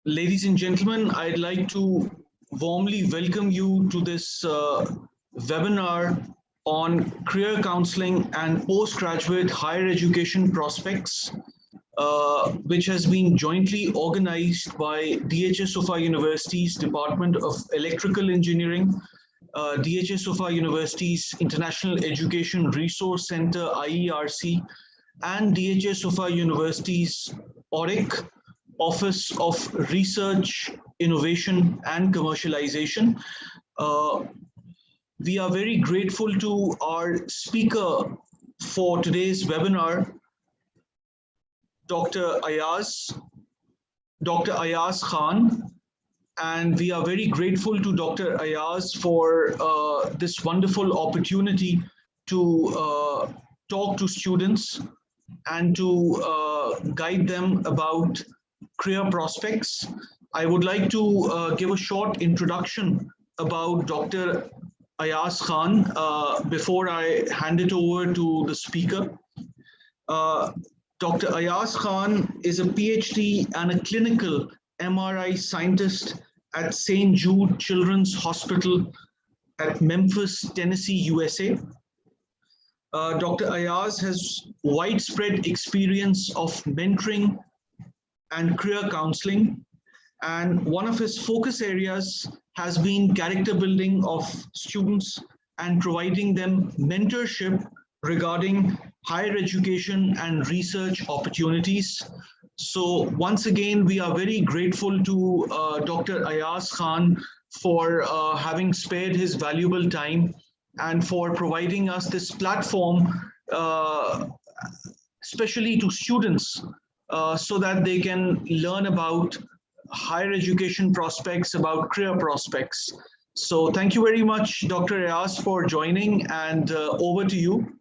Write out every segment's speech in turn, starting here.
Ladies and gentlemen, I'd like to warmly welcome you to this webinar on career counseling and postgraduate higher education prospects, which has been jointly organized by DHSOFA University's Department of Electrical Engineering, DHSOFA University's International Education Resource Center, IERC, and DHSOFA University's ORIC, Office of Research, Innovation and Commercialization. We are very grateful to our speaker for today's webinar, Dr. Ayaz Khan, and we are very grateful to Dr. Ayaz for this wonderful opportunity to talk to students and to guide them about career prospects. I would like to give a short introduction about Dr. Ayaz Khan before I hand it over to the speaker. Dr. Ayaz Khan is a PhD and a clinical MRI scientist at St. Jude Children's Hospital at Memphis, Tennessee, USA. Dr. Ayaz has widespread experience of mentoring and career counseling, and one of his focus areas has been character building of students and providing them mentorship regarding higher education and research opportunities. So once again, we are very grateful to Dr. Ayaz Khan for having spared his valuable time and for providing us this platform, especially to students, so that they can learn about higher education prospects, about career prospects. So thank you very much, Dr. Ayaz, for joining, and over to you.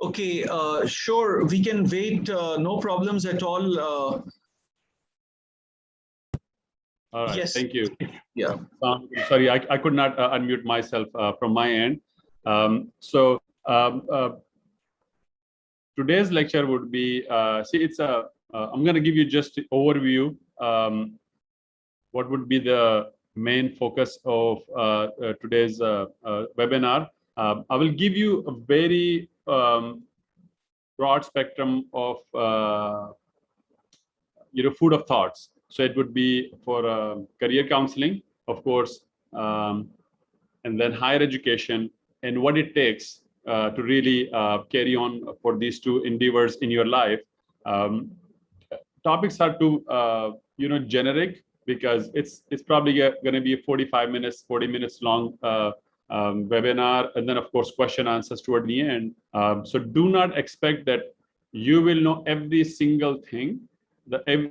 Okay, sure, we can wait, no problems at all. All right, yes. Thank you. Yeah. Sorry, I could not unmute myself from my end. Today's lecture would be, I'm going to give you just an overview. What would be the main focus of today's webinar? I will give you a very broad spectrum of food of thoughts. So it would be for career counseling, of course, and then higher education and what it takes to really carry on for these two endeavors in your life. Topics are too generic because it's probably going to be a 40 minutes long webinar, and then of course question answers toward the end. So do not expect that you will know every single thing. You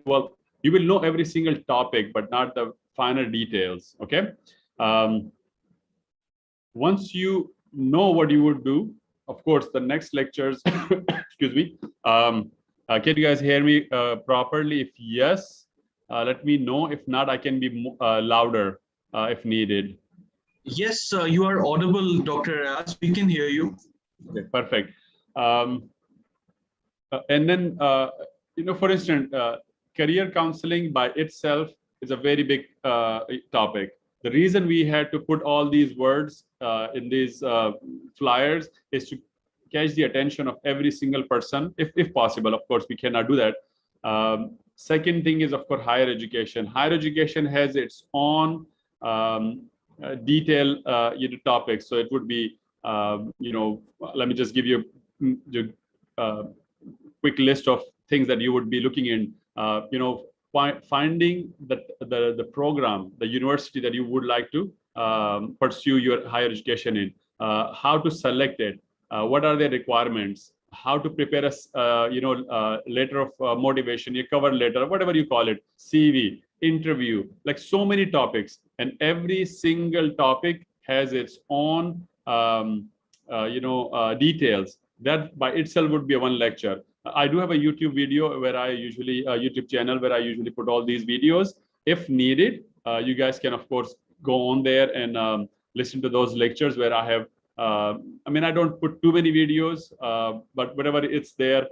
will know every single topic, but not the finer details. Okay. Once you know what you would do, of course, the next lectures. Excuse me. Can you guys hear me properly? If yes, let me know. If not, I can be louder if needed. Yes, you are audible, Dr. Ayaz. We can hear you. Okay, perfect. And then, for instance, career counseling by itself is a very big topic. The reason we had to put all these words in these flyers is to catch the attention of every single person, if possible. Of course, we cannot do that. Second thing is, of course, higher education. Higher education has its own detailed topics. So it would be, let me just give you a quick list of things that you would be looking in. Finding the program, the university that you would like to pursue your higher education in, how to select it, what are the requirements, how to prepare a letter of motivation, your cover letter, whatever you call it, CV, interview, like so many topics, and every single topic has its own details, that by itself would be a one lecture. I do have a YouTube video where I usually YouTube channel where I usually put all these videos. If needed, you guys can of course go on there and listen to those lectures where I have. I don't put too many videos, but whatever it's there,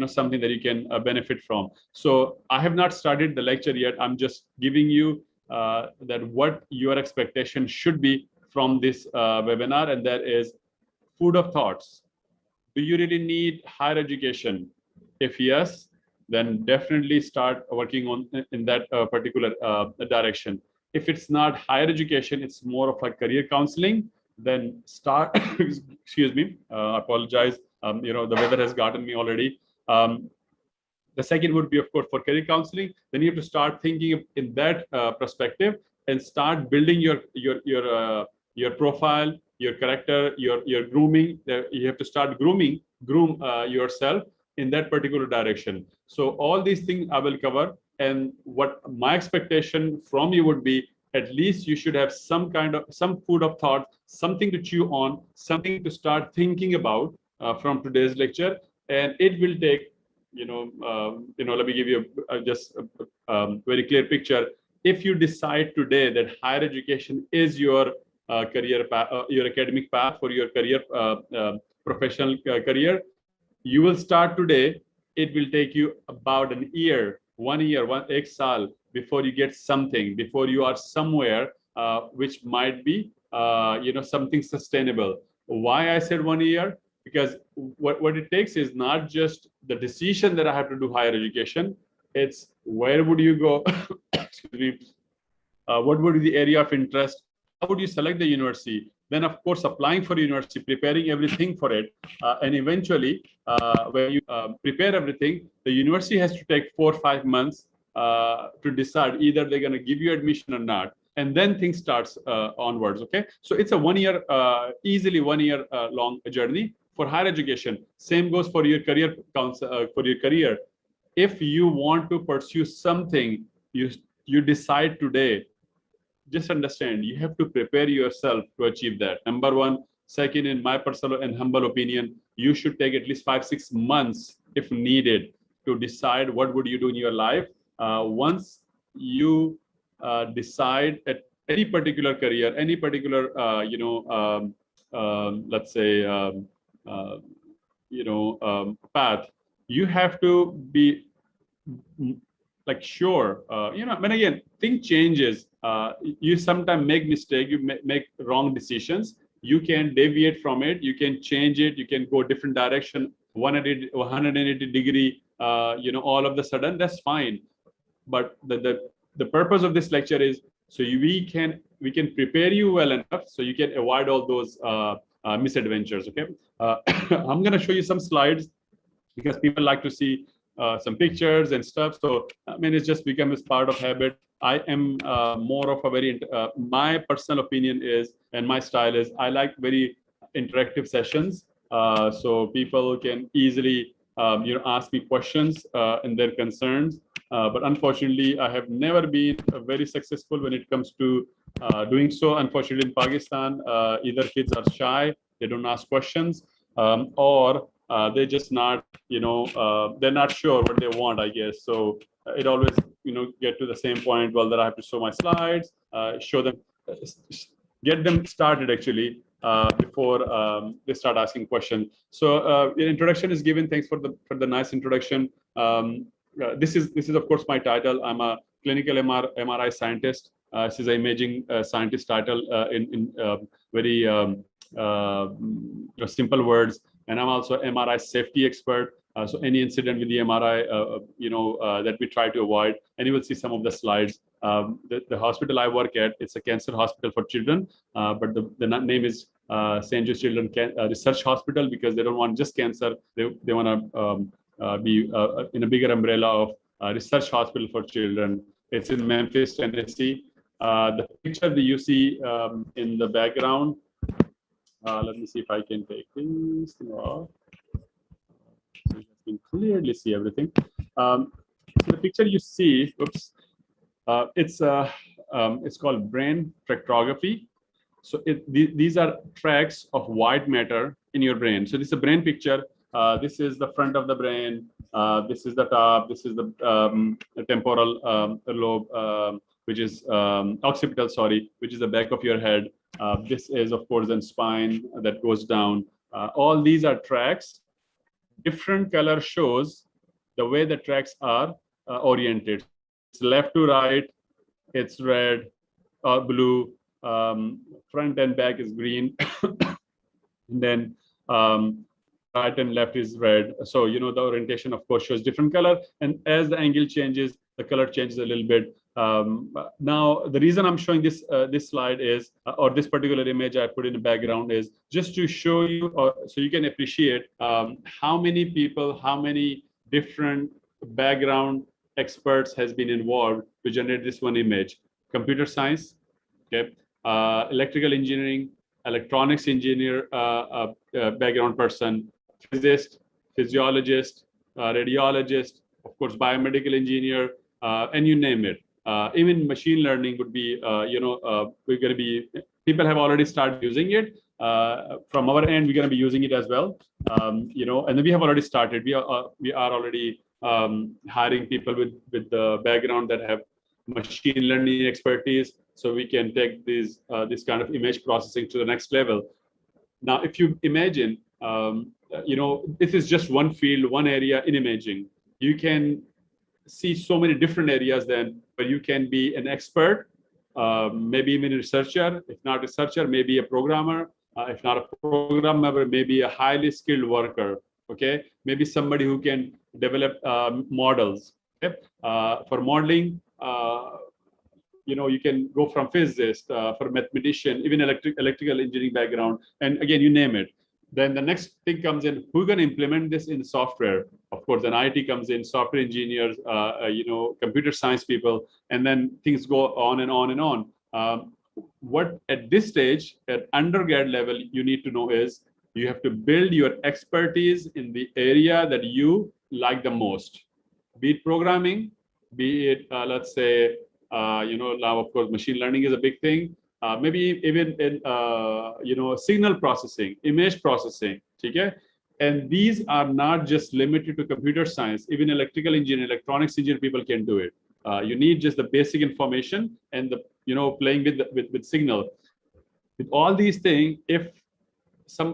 something that you can benefit from. So I have not started the lecture yet. I'm just giving you that what your expectation should be from this webinar, and that is food of thoughts. Do you really need higher education? If yes, then definitely start working on in that particular direction. If it's not higher education, it's more of a career counseling, then start, excuse me, apologize. The weather has gotten me already. The second would be, of course, for career counseling. Then you have to start thinking in that perspective and start building your profile, your character, your grooming. You have to start groom yourself in that particular direction. So all these things I will cover. And what my expectation from you would be, at least you should have some food of thought, something to chew on, something to start thinking about from today's lecture. And it will take, let me give you just a very clear picture. If you decide today that higher education is your career path, your academic path for your career, professional career, you will start today. It will take you about an year, 1 year, ek saal, before you get something, before you are somewhere which might be, something sustainable. Why I said 1 year? Because what it takes is not just the decision that I have to do higher education. It's where would you go? Excuse me. What would be the area of interest? How would you select the university? Then, of course, applying for university, preparing everything for it. And eventually, when you prepare everything, the university has to take 4 or 5 months to decide either they're going to give you admission or not. And then things starts onwards, okay? So it's a 1 year, easily 1 year long journey for higher education. Same goes for your career, for your career. If you want to pursue something, you decide today, just understand you have to prepare yourself to achieve that. Number one. Second, in my personal and humble opinion, you should take at least 5-6 months if needed to decide what would you do in your life. Once you decide at any particular career, any particular let's say path, you have to be like sure. When again thing changes, you sometimes make mistake, you make wrong decisions. You can deviate from it, you can change it, you can go different direction, 180 degree, all of the sudden, that's fine. But the purpose of this lecture is so we can prepare you well enough so you can avoid all those misadventures. Okay, I'm going to show you some slides because people like to see some pictures and stuff. So it's just become as part of habit. I am more of a very my personal opinion is, and my style is, I like very interactive sessions, so people can easily ask me questions and their concerns. But unfortunately, I have never been very successful when it comes to doing so. Unfortunately, in Pakistan, either kids are shy, they don't ask questions, or they're just not, they're not sure what they want, I guess. So it always, get to the same point. Well, that I have to show my slides, show them, get them started actually before they start asking questions. So the introduction is given. Thanks for the nice introduction. This is of course my title. I'm a clinical MRI scientist. This is an imaging scientist title in very simple words. And I'm also MRI safety expert. So any incident with the MRI, that we try to avoid. And you will see some of the slides. The hospital I work at, it's a cancer hospital for children, but the name is St. Jude Children Research Hospital, because they don't want just cancer. They want to be in a bigger umbrella of research hospital for children. It's in Memphis, Tennessee. The picture that you see in the background, let me see if I can take this thing off. So you can clearly see everything. So the picture you see, oops, it's called brain tractography. So these are tracks of white matter in your brain. So this is a brain picture. This is the front of the brain. This is the top. This is the temporal lobe, which is occipital, sorry, which is the back of your head. This is, of course, then spine that goes down. All these are tracks. Different color shows the way the tracks are oriented. It's left to right, it's red or blue. Front and back is green. And then right and left is red. So, you know, the orientation, of course, shows different color. And as the angle changes, the color changes a little bit. Now, the reason I'm showing this this slide is, or this particular image I put in the background is just to show you, or so you can appreciate how many people, how many different background experts has been involved to generate this one image. Computer science, okay, electrical engineering, electronics engineer background person, physicist, physiologist, radiologist, of course, biomedical engineer, and you name it. Even machine learning would be, we're going to be, people have already started using it. From our end, we're going to be using it as well. And then we have already started. We are already hiring people with the background that have machine learning expertise, so we can take this kind of image processing to the next level. Now, if you imagine, this is just one field, one area in imaging. You can see so many different areas then where you can be an expert, maybe even a researcher. If not a researcher, maybe a programmer. If not a programmer, maybe a highly skilled worker. Okay, maybe somebody who can develop models. Okay? For modeling, you can go from physicist, for mathematician, even electrical engineering background, and again, you name it. Then the next thing comes in, who's going to implement this in software? Of course, then IT comes in, software engineers, computer science people, and then things go on and on and on. What at this stage, at undergrad level, you need to know is you have to build your expertise in the area that you like the most, be it programming, be it, let's say, now, of course, machine learning is a big thing. Maybe even in, signal processing, image processing, okay? And these are not just limited to computer science. Even electrical engineer, electronics engineer people can do it. You need just the basic information and the, playing with signal. With all these things, if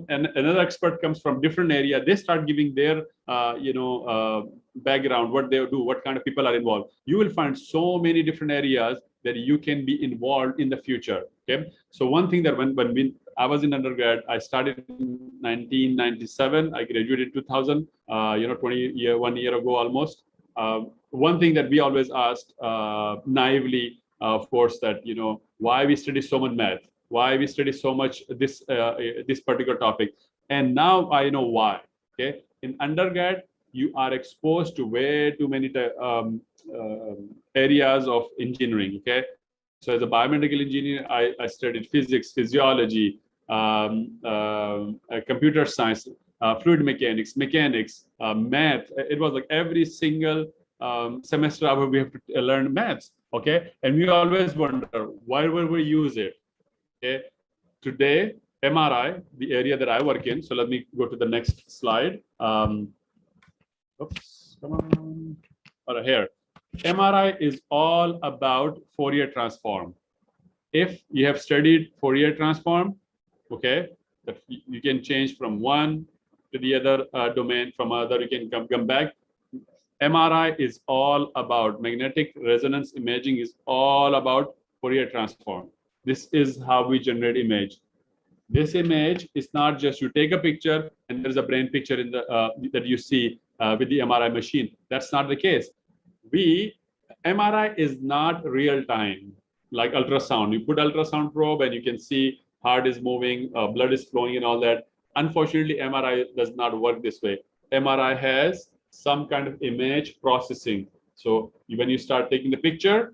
another expert comes from different area, they start giving their background, what they do, what kind of people are involved. You will find so many different areas that you can be involved in the future. Okay, so one thing that when I was in undergrad, I started in 1997. I graduated in 2000. 1 year ago almost. One thing that we always asked naively, of course, that why we study so much math, why we study so much this particular topic, and now I know why. Okay, in undergrad, you are exposed to way too many areas of engineering. Okay, so as a biomedical engineer, I studied physics, physiology, computer science, fluid mechanics, math. It was like every single semester we have to learn maths. Okay, and we always wonder why will we use it. Okay, today MRI, the area that I work in. So let me go to the next slide. Oops, come on. All right, here. MRI is all about Fourier transform. If you have studied Fourier transform, okay, that you can change from one to the other domain, from other you can come back. MRI is all about magnetic resonance imaging, is all about Fourier transform. This is how we generate image. This image is not just you take a picture and there's a brain picture in the that you see with the MRI machine. That's not the case. MRI is not real time like ultrasound. You put ultrasound probe and you can see heart is moving, blood is flowing and all that. Unfortunately, MRI does not work this way. MRI has some kind of image processing. So when you start taking the picture,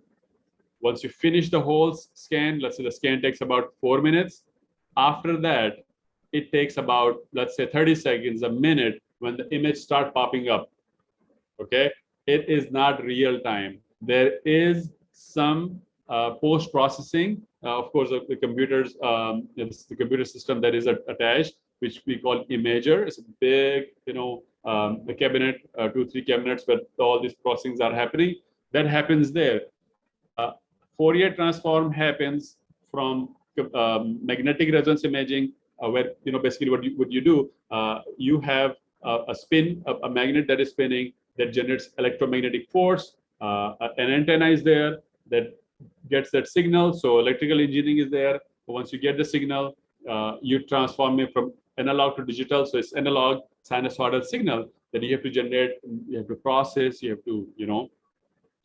once you finish the whole scan, let's say the scan takes about 4 minutes. After that, it takes about, let's say 30 seconds, a minute, when the image starts popping up. Okay, it is not real time. There is some post-processing. Of course, the computers, it's the computer system that is attached. which we call imager. It's a big, a cabinet, 2-3 cabinets where all these processings are happening. That happens there. Fourier transform happens from magnetic resonance imaging, where basically what you do, you have a spin, a magnet that is spinning that generates electromagnetic force. An antenna is there that gets that signal. So electrical engineering is there. Once you get the signal, you transform it from analog to digital. So it's analog sinusoidal signal that you have to generate, you have to process, you have to,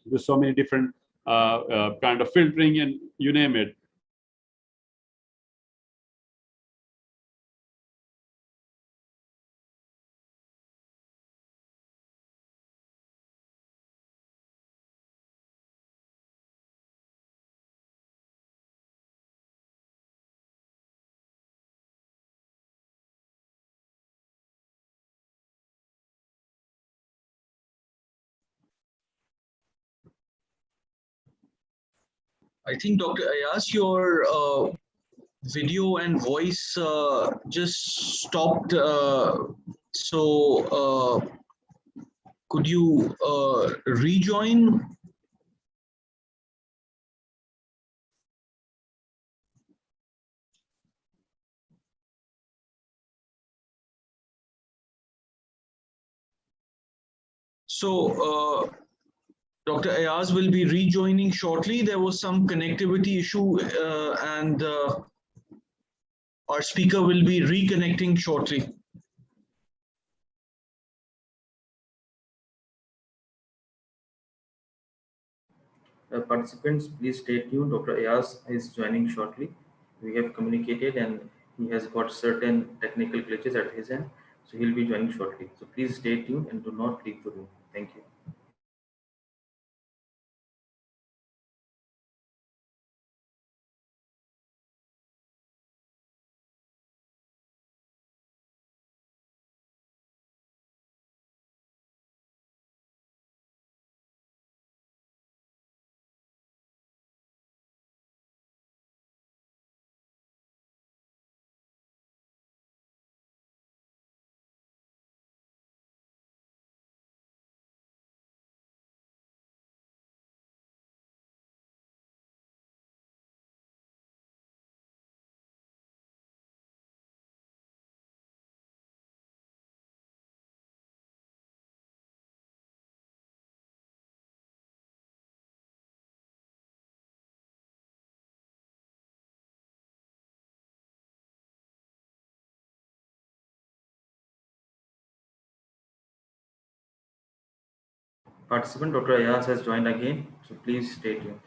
do so many different kind of filtering and you name it. I think, Dr. Ayaz, your video and voice just stopped. So could you rejoin? So Dr. Ayaz will be rejoining shortly. There was some connectivity issue and our speaker will be reconnecting shortly. Participants, please stay tuned. Dr. Ayaz is joining shortly. We have communicated and he has got certain technical glitches at his end. So he'll be joining shortly. So please stay tuned and do not leave the room. Thank you. Participant Dr. Ayaz has joined again. So please stay tuned.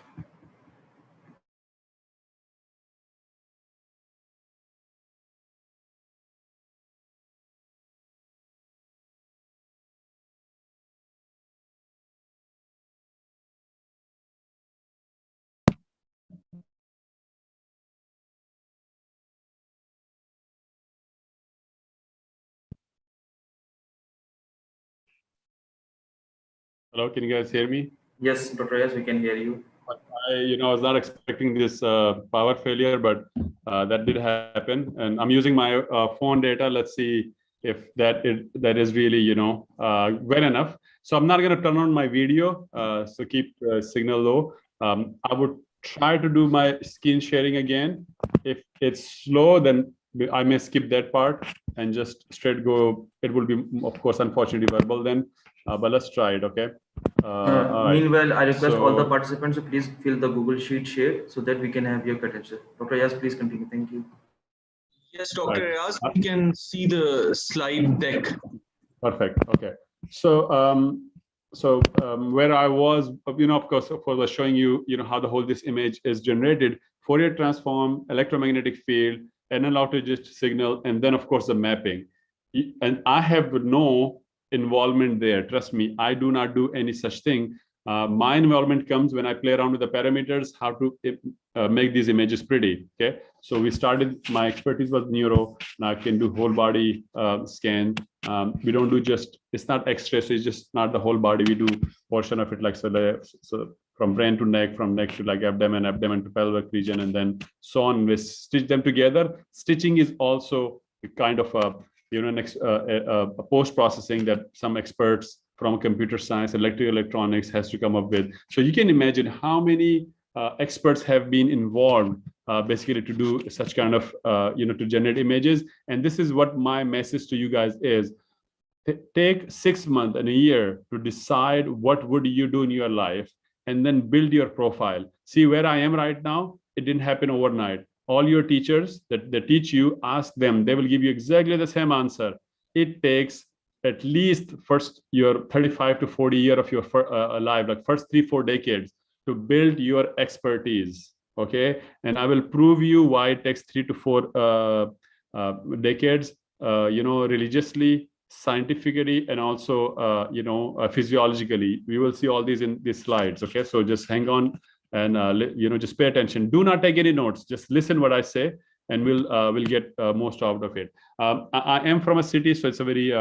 Hello, can you guys hear me? Yes, Dr. Ayaz, we can hear you. I was not expecting this power failure, but that did happen. And I'm using my phone data. Let's see if that is really, well enough. So I'm not going to turn on my video. So keep signal low. I would try to do my screen sharing again. If it's slow, then I may skip that part and just straight go. It will be, of course, unfortunately verbal then. But let's try it, okay? Meanwhile, I request all the participants to please fill the Google Sheet share so that we can have your credentials. Dr. Ayaz, please continue. Thank you. Yes, Dr. Ayaz, we can see the slide deck. Perfect. Okay. So, where I was, of course, was showing you, how the whole this image is generated. Fourier transform, electromagnetic field, analog to digital signal, and then of course the mapping. And I have no involvement there. Trust me, I do not do any such thing. My involvement comes when I play around with the parameters, how to make these images pretty. Okay, so we started. My expertise was neuro, and I can do whole body scan. We don't do just, it's not X-ray, so it's just not the whole body. We do portion of it, like so from brain to neck, from neck to like abdomen to pelvic region, and then so on. We stitch them together. Stitching is also kind of a post processing that some experts from computer science, electrical electronics has to come up with. So you can imagine how many experts have been involved basically to do such kind of to generate images. And this is what my message to you guys is: take 6 months and a year to decide what would you do in your life, and then build your profile. See where I am right now. It didn't happen overnight. All your teachers that they teach you, ask them, they will give you exactly the same answer. It takes at least first your 35 to 40 year of your life, like first 3-4 decades, to build your expertise. Okay, and I will prove you why it takes 3 to 4 decades, religiously, scientifically, and also physiologically. We will see all these in these slides. Okay, so just hang on and just pay attention. Do not take any notes, just listen what I say, and we'll get most out of it. I am from a city, so it's a very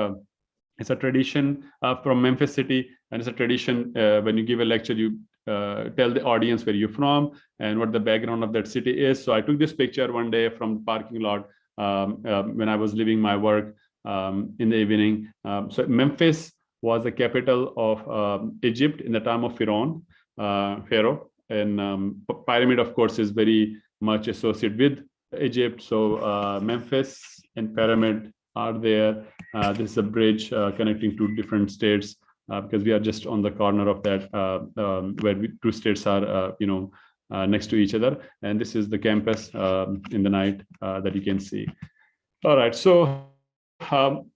it's a tradition from Memphis city, and it's a tradition when you give a lecture, you tell the audience where you're from and what the background of that city is. So I took this picture one day from the parking lot when I was leaving my work in the evening. So Memphis was the capital of Egypt in the time of Pharaoh, and pyramid, of course, is very much associated with Egypt. So Memphis and pyramid are there. This is a bridge connecting two different states because we are just on the corner of that where two states are next to each other. And this is the campus in the night that you can see. All right, so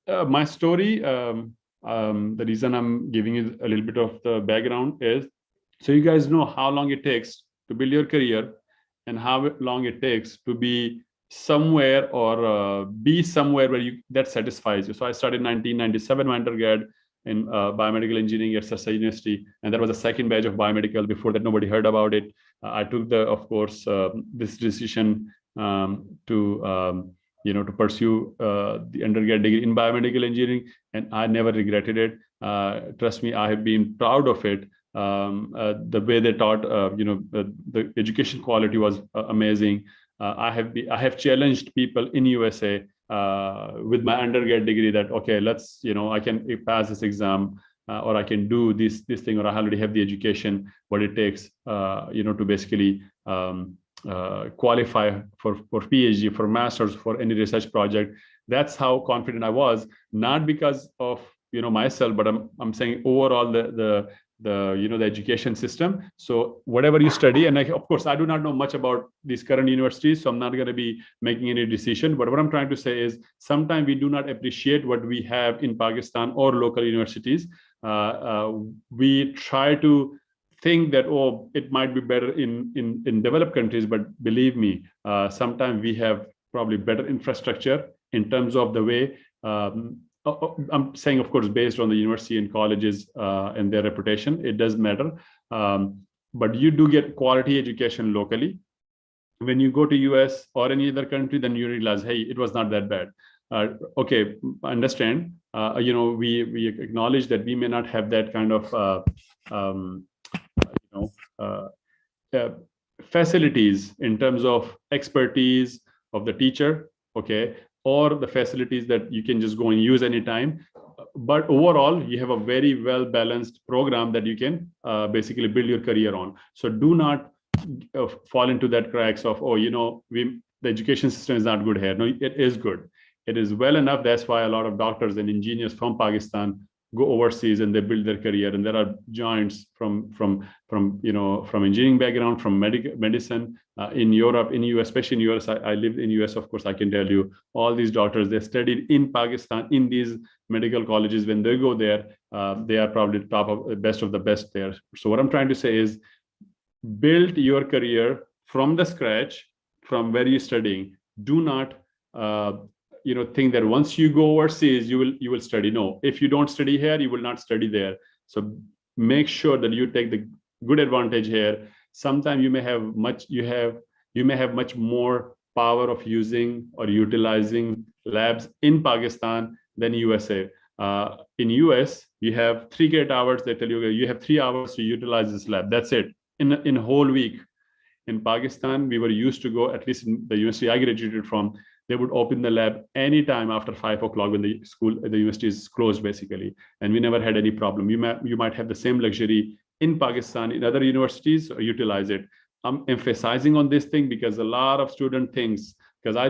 my story, the reason I'm giving you a little bit of the background is so you guys know how long it takes to build your career and how long it takes to be somewhere or be somewhere where that satisfies you. So I started in 1997 my undergrad in biomedical engineering at Sasa University, and that was the second batch of biomedical. Before that, nobody heard about it. I took this decision to pursue the undergrad degree in biomedical engineering, and I never regretted it. Trust me, I have been proud of it. The way they taught, the education quality was amazing. I have challenged people in USA with my undergrad degree that, okay, let's, I can pass this exam or I can do this thing, or I already have the education, what it takes, to basically qualify for PhD, for master's, for any research project. That's how confident I was, not because of myself, but I'm saying overall the education system. So whatever you study, and of course I do not know much about these current universities, so I'm not going to be making any decision. But what I'm trying to say is sometimes we do not appreciate what we have in Pakistan or local universities. We try to think that, oh, it might be better in developed countries, but believe me, sometimes we have probably better infrastructure in terms of the way. I'm saying, of course, based on the university and colleges and their reputation, it does matter. But you do get quality education locally. When you go to US or any other country, then you realize, hey, it was not that bad. Okay, I understand. We acknowledge that we may not have that kind of facilities in terms of expertise of the teacher, okay, or the facilities that you can just go and use anytime. But overall, you have a very well-balanced program that you can basically build your career on. So do not fall into that cracks of, the education system is not good here. No, it is good. It is well enough. That's why a lot of doctors and engineers from Pakistan go overseas and they build their career. And there are giants from engineering background, from medicine in Europe, in US, especially in US. I lived in US, of course, I can tell you, all these doctors, they studied in Pakistan, in these medical colleges. When they go there, they are probably best of the best there. So what I'm trying to say is build your career from the scratch, from where you're studying. Do not think that once you go overseas you will study. No, if you don't study here, you will not study there. So make sure that you take the good advantage here. Sometimes you may have much more power of using or utilizing labs in Pakistan than USA. In US, you have 3 great hours. They tell you have 3 hours to utilize this lab. That's it in a whole week. In Pakistan, we were used to go, at least in the university I graduated from, they would open the lab anytime after 5 o'clock when the university is closed, basically. And we never had any problem. You might have the same luxury in Pakistan, in other universities, utilize it. I'm emphasizing on this thing because a lot of student thinks, because I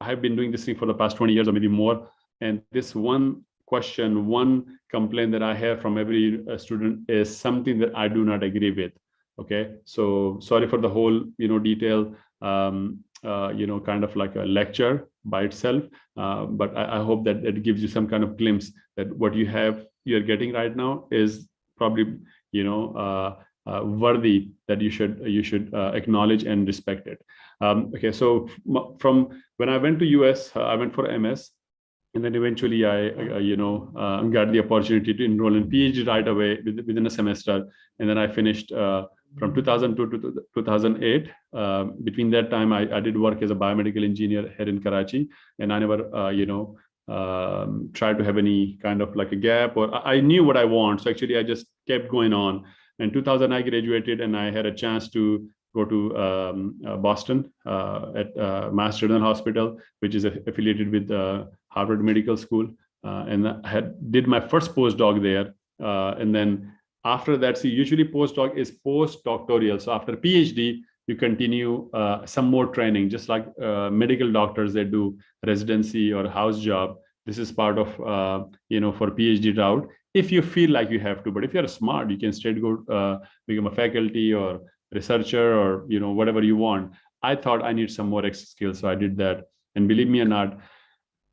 have been doing this thing for the past 20 years or maybe more. And this one question, one complaint that I have from every student is something that I do not agree with. Okay, so sorry for the whole, detail, kind of like a lecture by itself. But I hope that it gives you some kind of glimpse that what you're getting right now is probably, worthy, that you should acknowledge and respect it. Okay, so from when I went to US, I went for MS. And then eventually I got the opportunity to enroll in PhD right away within a semester. And then I finished from 2002 to 2008. Between that time, I did work as a biomedical engineer here in Karachi. And I never, tried to have any kind of like a gap, or I knew what I want. So actually, I just kept going on. In 2000, I graduated and I had a chance to go to Boston at Mass General Hospital, which is affiliated with Harvard Medical School, and I did my first postdoc there. And then after that, see, usually postdoc is postdoctoral. So after PhD, you continue some more training, just like medical doctors, they do residency or house job. This is part of, for PhD route, if you feel like you have to. But if you're smart, you can straight go become a faculty or researcher or whatever you want. I thought I need some more extra skills, so I did that. And believe me or not,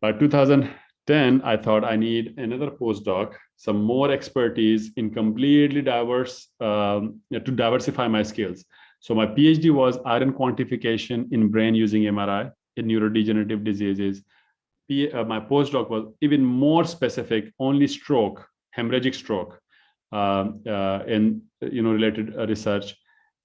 by 2010, I thought I need another postdoc, some more expertise in completely diverse, to diversify my skills. So my PhD was iron quantification in brain using MRI in neurodegenerative diseases. My postdoc was even more specific, only stroke, hemorrhagic stroke, and related research.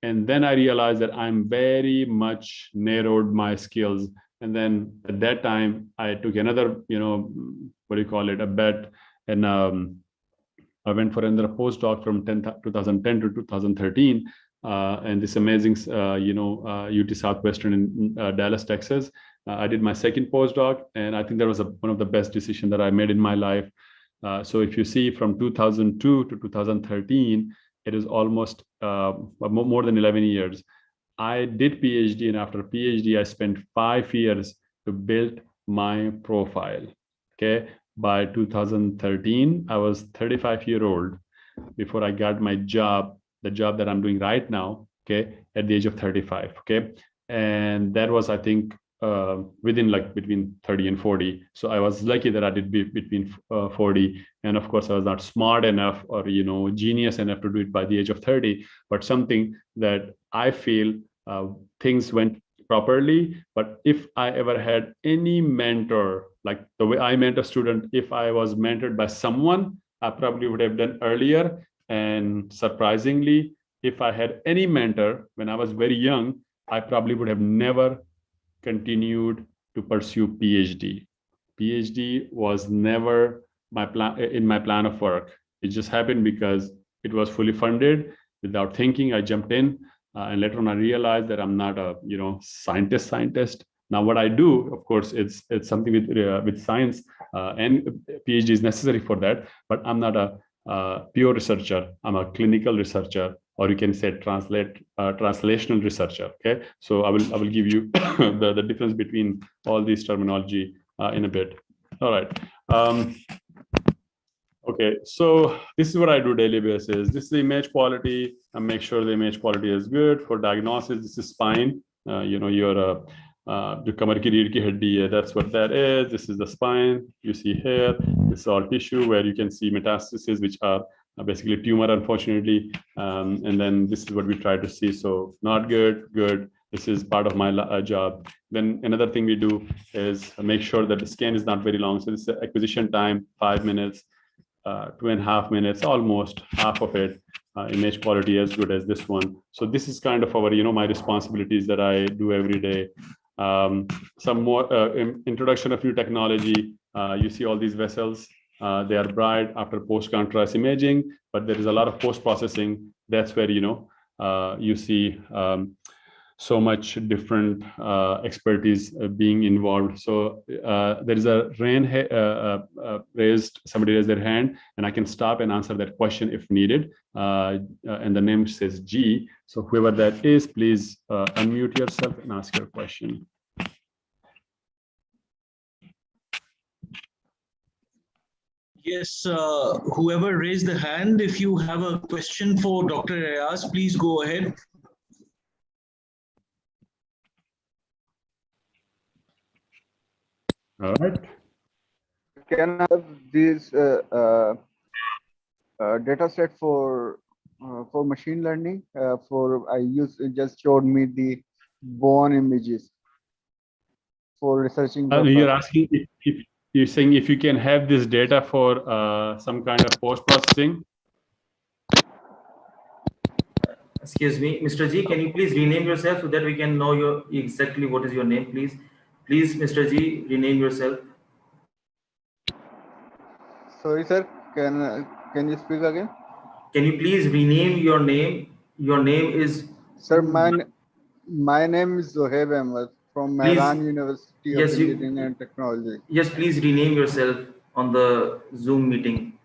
And then I realized that I'm very much narrowed my skills. And then at that time, I took another, a bet. And I went for another postdoc from 2010 to 2013. And this amazing, UT Southwestern in Dallas, Texas. I did my second postdoc. And I think that was one of the best decisions that I made in my life. So if you see from 2002 to 2013, it is almost more than 11 years. I did PhD, and after PhD, I spent 5 years to build my profile. Okay, by 2013, I was 35-year-old before I got my job, the job that I'm doing right now. Okay, at the age of 35. Okay, and that was, I think, within between 30 and 40. So I was lucky that I did be between 40. And of course, I was not smart enough or, genius enough to do it by the age of 30, but something that I feel things went properly. But if I ever had any mentor, like the way I mentor student, if I was mentored by someone, I probably would have done earlier. And surprisingly, if I had any mentor when I was very young, I probably would have never continued to pursue PhD. PhD was never my plan of work. It just happened because it was fully funded. Without thinking, I jumped in, and later on I realized that I'm not a scientist. Now what I do, of course, it's something with science, and PhD is necessary for that. But I'm not a pure researcher. I'm a clinical researcher, or you can say translational researcher. Okay, so I will give you the difference between all these terminology in a bit. All right. Okay, so this is what I do daily basis. This is the image quality. I make sure the image quality is good. For diagnosis, this is spine. Your kamar ki reed ki haddi hai, that's what that is. This is the spine. You see here. This is all tissue where you can see metastases, which are basically tumor, unfortunately. And then this is what we try to see. So not good, good. This is part of my job. Then another thing we do is make sure that the scan is not very long. So this is the acquisition time, 5 minutes. 2.5 minutes, almost half of it. Image quality as good as this one. So this is kind of our, my responsibilities that I do every day. Some more introduction of new technology. You see all these vessels. They are bright after post-contrast imaging, but there is a lot of post-processing. That's where, you see so much different expertise being involved. So there is a somebody raised their hand, and I can stop and answer that question if needed. And the name says G. So whoever that is, please unmute yourself and ask your question. Yes, whoever raised the hand, if you have a question for Dr. Ayaz, please go ahead. All right. Can I have this data set for machine learning? Just showed me the bone images for researching purpose. You're asking if you're saying if you can have this data for some kind of post-processing. Excuse me, Mr. G, can you please rename yourself so that we can know exactly what is your name, please? Please, Mr. G, rename yourself. Sorry, sir. Can you speak again? Can you please rename your name? Your name is... Sir, my name is Zohaib Ahmed from Mehran University of Engineering and Technology. Yes, please rename yourself on the Zoom meeting.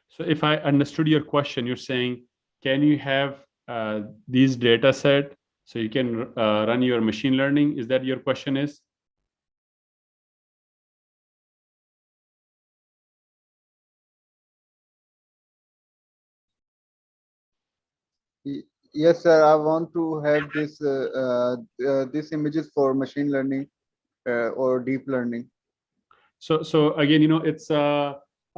So if I understood your question, you're saying, can you have these data set so you can run your machine learning? Is that your question is? Yes, sir. I want to have these images for machine learning or deep learning. So again, it's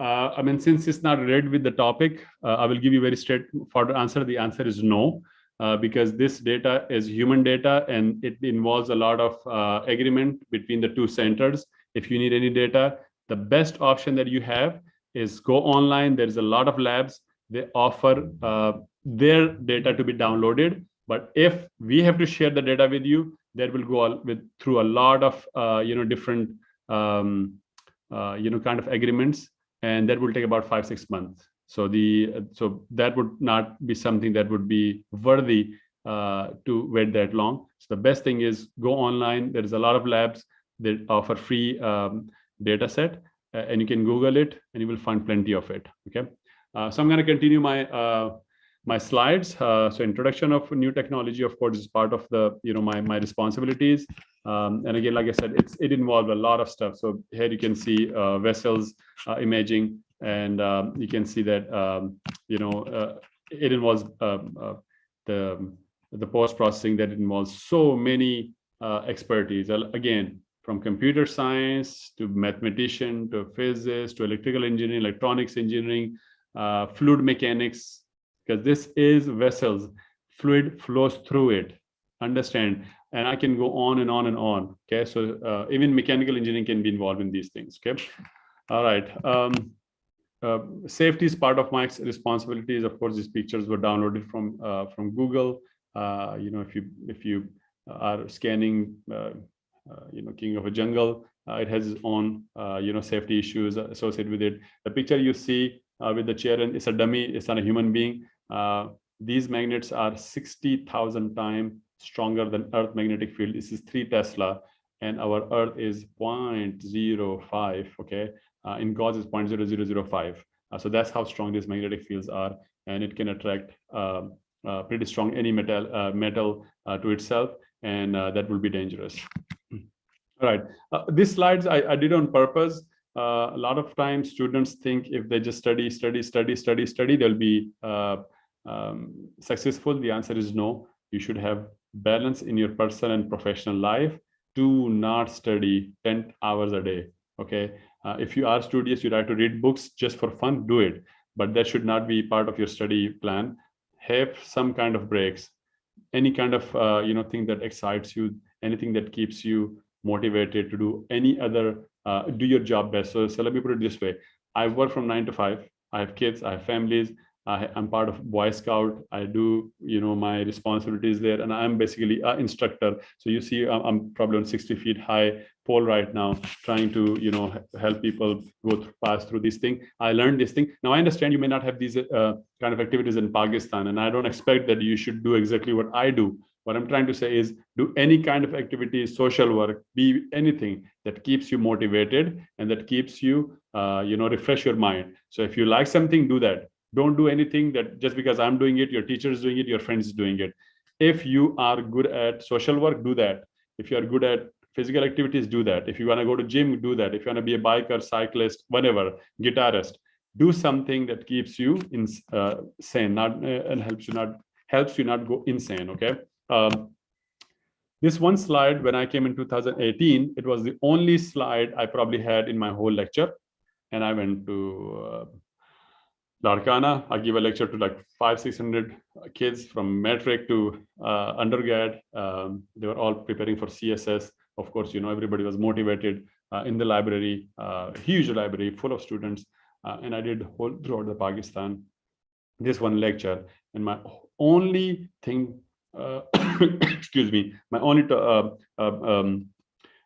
I mean, since it's not related with the topic, I will give you very straightforward answer. The answer is no, because this data is human data and it involves a lot of agreement between the two centers. If you need any data, the best option that you have is go online. There's a lot of labs. They offer their data to be downloaded. But if we have to share the data with you, that will go through a lot of different kind of agreements, and that will take about 5-6 months. So that would not be something that would be worthy to wait that long. So the best thing is go online. There is a lot of labs that offer free data set, and you can Google it and you will find plenty of it. Okay. So I'm going to continue my slides. So introduction of new technology, of course, is part of the my responsibilities. And again, like I said, it involved a lot of stuff. So here you can see vessels imaging, and you can see that it involves the post processing that involves so many expertise. Again, from computer science to mathematician to physics to electrical engineering, electronics engineering, fluid mechanics, because this is vessels, fluid flows through it. Understand? And I can go on and on and on. Okay, so even mechanical engineering can be involved in these things. Okay, all right. Safety is part of my responsibilities. Of course, these pictures were downloaded from Google. If you are scanning, King of a Jungle, it has its own safety issues associated with it. The picture you see with the chair, and it's a dummy. It's not a human being. These magnets are 60,000 times stronger than Earth magnetic field. This is 3 Tesla, and our Earth is 0.05. Okay, in Gauss is 0.0005. So that's how strong these magnetic fields are, and it can attract pretty strong any metal to itself, and that will be dangerous. All right, these slides I did on purpose. A lot of times students think if they just study, they'll be successful. The answer is no. You should have balance in your personal and professional life. Do not study 10 hours a day. Okay. If you are studious, you like to read books just for fun, do it. But that should not be part of your study plan. Have some kind of breaks, any kind of thing that excites you, anything that keeps you motivated to do any other, do your job best. So let me put it this way. I work from 9 to 5. I have kids, I have families. I'm part of Boy Scout. I do, my responsibilities there, and I'm basically an instructor. So you see, I'm probably on 60 feet high pole right now, trying to, help people pass through this thing. I learned this thing. Now I understand you may not have these kind of activities in Pakistan, and I don't expect that you should do exactly what I do. What I'm trying to say is do any kind of activity, social work, be anything that keeps you motivated and that keeps you, refresh your mind. So if you like something, do that. Don't do anything that just because I'm doing it, your teacher is doing it, your friend is doing it. If you are good at social work, do that. If you are good at physical activities, do that. If you want to go to gym, do that. If you want to be a biker, cyclist, whatever, guitarist, do something that keeps you sane, not and helps you not go insane. Okay. This one slide, when I came in 2018, it was the only slide I probably had in my whole lecture, and I went to Larkana. I give a lecture to like 500-600 kids from metric to undergrad. They were all preparing for CSS. Of course, everybody was motivated in the library, huge library full of students. And I did throughout the Pakistan, this one lecture. And my only thing, excuse me, my only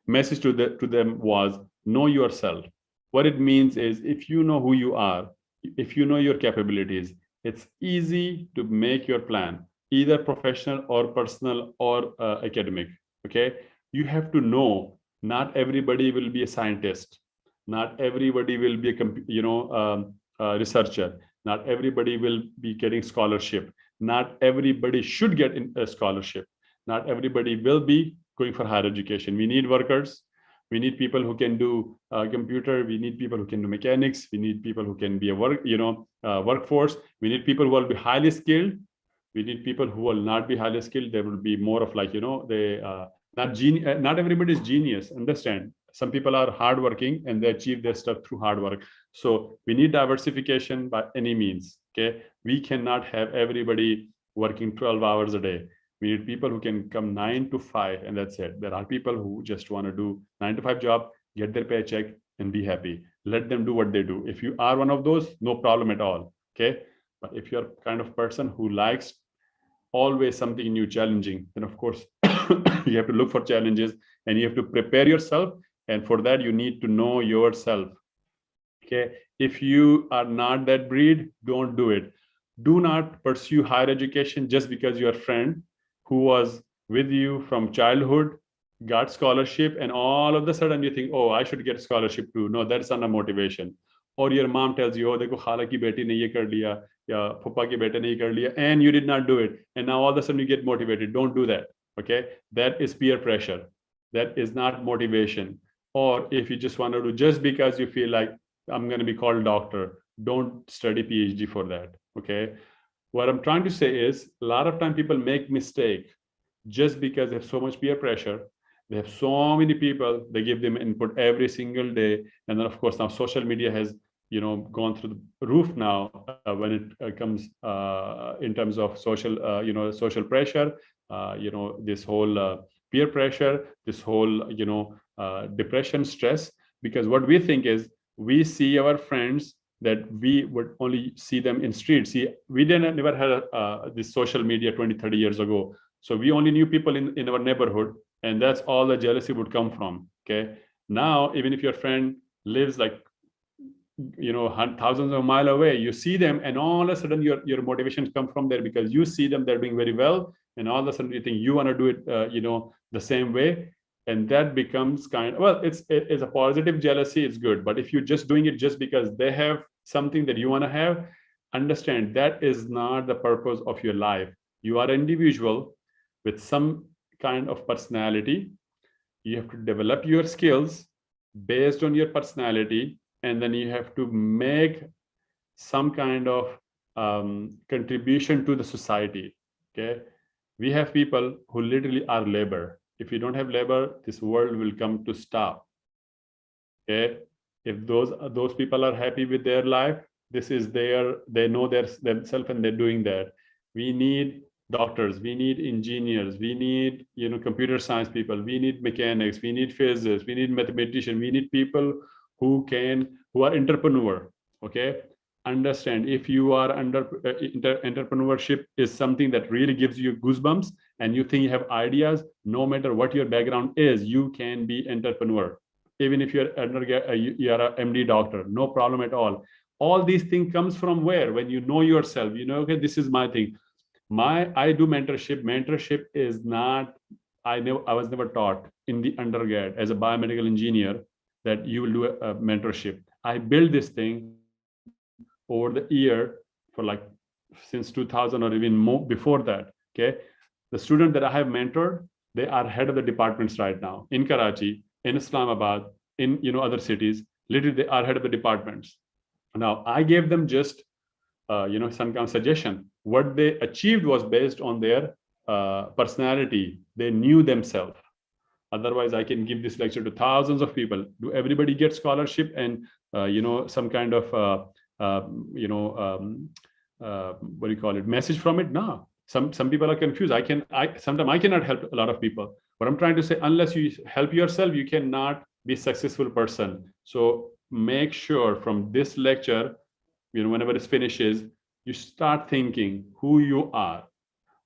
message to them was know yourself. What it means is if you know who you are, if you know your capabilities, it's easy to make your plan, either professional or personal or academic. Okay, you have to know not everybody will be a scientist, not everybody will be a researcher, not everybody will be getting scholarship, not everybody should get a scholarship, not everybody will be going for higher education. We need workers. We need people who can do computer. We need people who can do mechanics. We need people who can be a workforce. We need people who will be highly skilled. We need people who will not be highly skilled. They will be more of like, not everybody is genius. Understand? Some people are hardworking and they achieve their stuff through hard work. So we need diversification by any means. Okay, we cannot have everybody working 12 hours a day. We need people who can come 9 to 5 and that's it. There are people who just want to do 9 to 5 job, get their paycheck and be happy. Let them do what they do. If you are one of those, no problem at all. Okay. But if you're kind of person who likes always something new, challenging, then of course you have to look for challenges and you have to prepare yourself. And for that, you need to know yourself. Okay. If you are not that breed, don't do it. Do not pursue higher education just because your friend who was with you from childhood got scholarship and all of a sudden you think, oh, I should get scholarship too. No, that's not a motivation. Or your mom tells you, oh, dekho khala ki beti ne ye kar liya, ya papa ki beta ne ye kar liya, and you did not do it. And now all of a sudden you get motivated. Don't do that. Okay. That is peer pressure. That is not motivation. Or if you just want to do just because you feel like I'm going to be called doctor, don't study PhD for that. Okay. What I'm trying to say is a lot of time people make mistake just because they have so much peer pressure. They have so many people, they give them input every single day. And then of course now social media has, gone through the roof now when it comes in terms of social, social pressure, this whole peer pressure, this whole, depression, stress, because what we think is we see our friends that we would only see them in streets. See, we never had this social media 20, 30 years ago. So we only knew people in our neighborhood, and that's all the jealousy would come from. Okay. Now, even if your friend lives like, thousands of miles away, you see them, and all of a sudden your motivation comes from there because you see them, they're doing very well, and all of a sudden you think you want to do it, the same way. And that becomes it's a positive jealousy, it's good. But if you're just doing it just because they have something that you want to have, understand that is not the purpose of your life. You are an individual with some kind of personality. You have to develop your skills based on your personality, and then you have to make some kind of contribution to the society. Okay, we have people who literally are labor. If you don't have labor, this world will come to stop. Okay, if those people are happy with their life, this is they know themselves and they're doing that. We need doctors, we need engineers, we need computer science people, we need mechanics, we need physicists, we need mathematicians, we need people who are entrepreneur. Okay, understand if you are under entrepreneurship is something that really gives you goosebumps and you think you have ideas, no matter what your background is, you can be entrepreneur. Even if you're you are a MD doctor, no problem at all these things comes from where? When you know yourself, you know, okay, this is my thing. I do mentorship is not, I was never taught in the undergrad as a biomedical engineer that you will do a mentorship. I built this thing over the year for like since 2000 or even more before that. Okay, the student that I have mentored, they are head of the departments right now in Karachi, in Islamabad, in other cities. Literally, they are head of the departments. Now I gave them just some kind of suggestion. What they achieved was based on their personality. They knew themselves. Otherwise, I can give this lecture to thousands of people. Do everybody get scholarship and some kind of what do you call it, message from it? No. Some people are confused. Sometimes I cannot help a lot of people. What I'm trying to say, unless you help yourself, you cannot be a successful person. So make sure from this lecture, whenever it finishes, you start thinking who you are,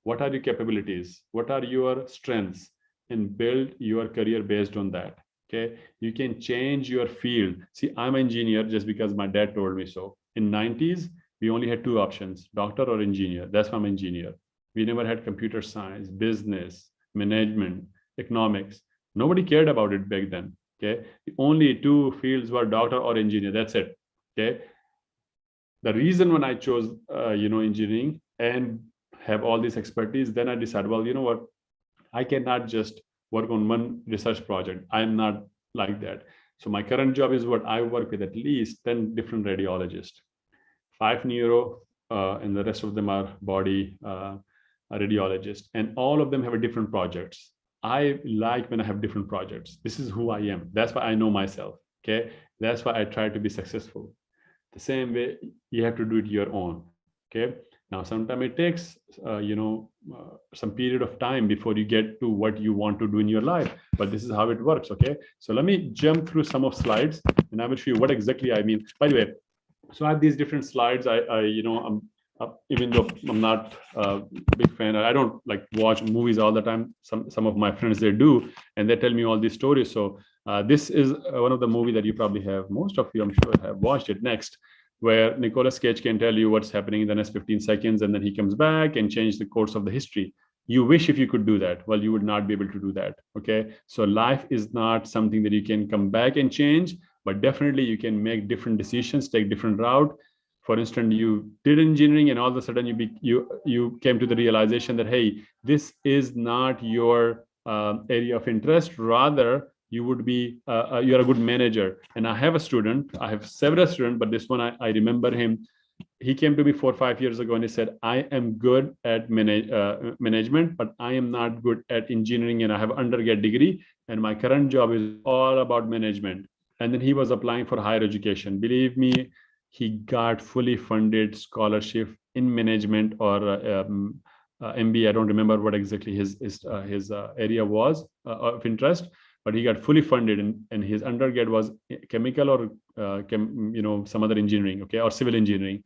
what are your capabilities, what are your strengths, and build your career based on that. Okay, you can change your field. See, I'm an engineer just because my dad told me so. In 90s, we only had two options, doctor or engineer. That's why I'm an engineer. We never had computer science, business, management, economics. Nobody cared about it back then. Okay, the only two fields were doctor or engineer. That's it. Okay, the reason when I chose engineering and have all this expertise, then I decided, well, you know what, I cannot just work on one research project. I'm not like that. So my current job is what I work with at least 10 different radiologists, 5 neuro, and the rest of them are body radiologists, and all of them have a different projects. I like when I have different projects. This is who I am. That's why I know myself. Okay, that's why I try to be successful. The same way you have to do it your own. Okay, now sometimes it takes some period of time before you get to what you want to do in your life, but this is how it works. Okay, so let me jump through some of slides and I will show you what exactly I mean. By the way, so I have these different slides. I'm even though I'm not a big fan, I don't like watch movies all the time. Some of my friends, they do, and they tell me all these stories. So this is one of the movie that you probably have, most of you I'm sure have watched it, Next, where Nicolas Cage can tell you what's happening in the next 15 seconds, and then he comes back and change the course of the history. You wish if you could do that. Well, you would not be able to do that. Okay, so life is not something that you can come back and change, but definitely you can make different decisions, take different route. For instance, you did engineering and all of a sudden you came to the realization that, hey, this is not your area of interest. Rather, you would be you're a good manager. And I have several students, but this one I remember him. He came to me 4 or 5 years ago and he said, I am good at management, but I am not good at engineering, and I have an undergrad degree and my current job is all about management. And then he was applying for higher education. Believe me, he got fully funded scholarship in management or MBA. I don't remember what exactly his area was of interest, but he got fully funded, and his undergrad was chemical or some other engineering, okay, or civil engineering,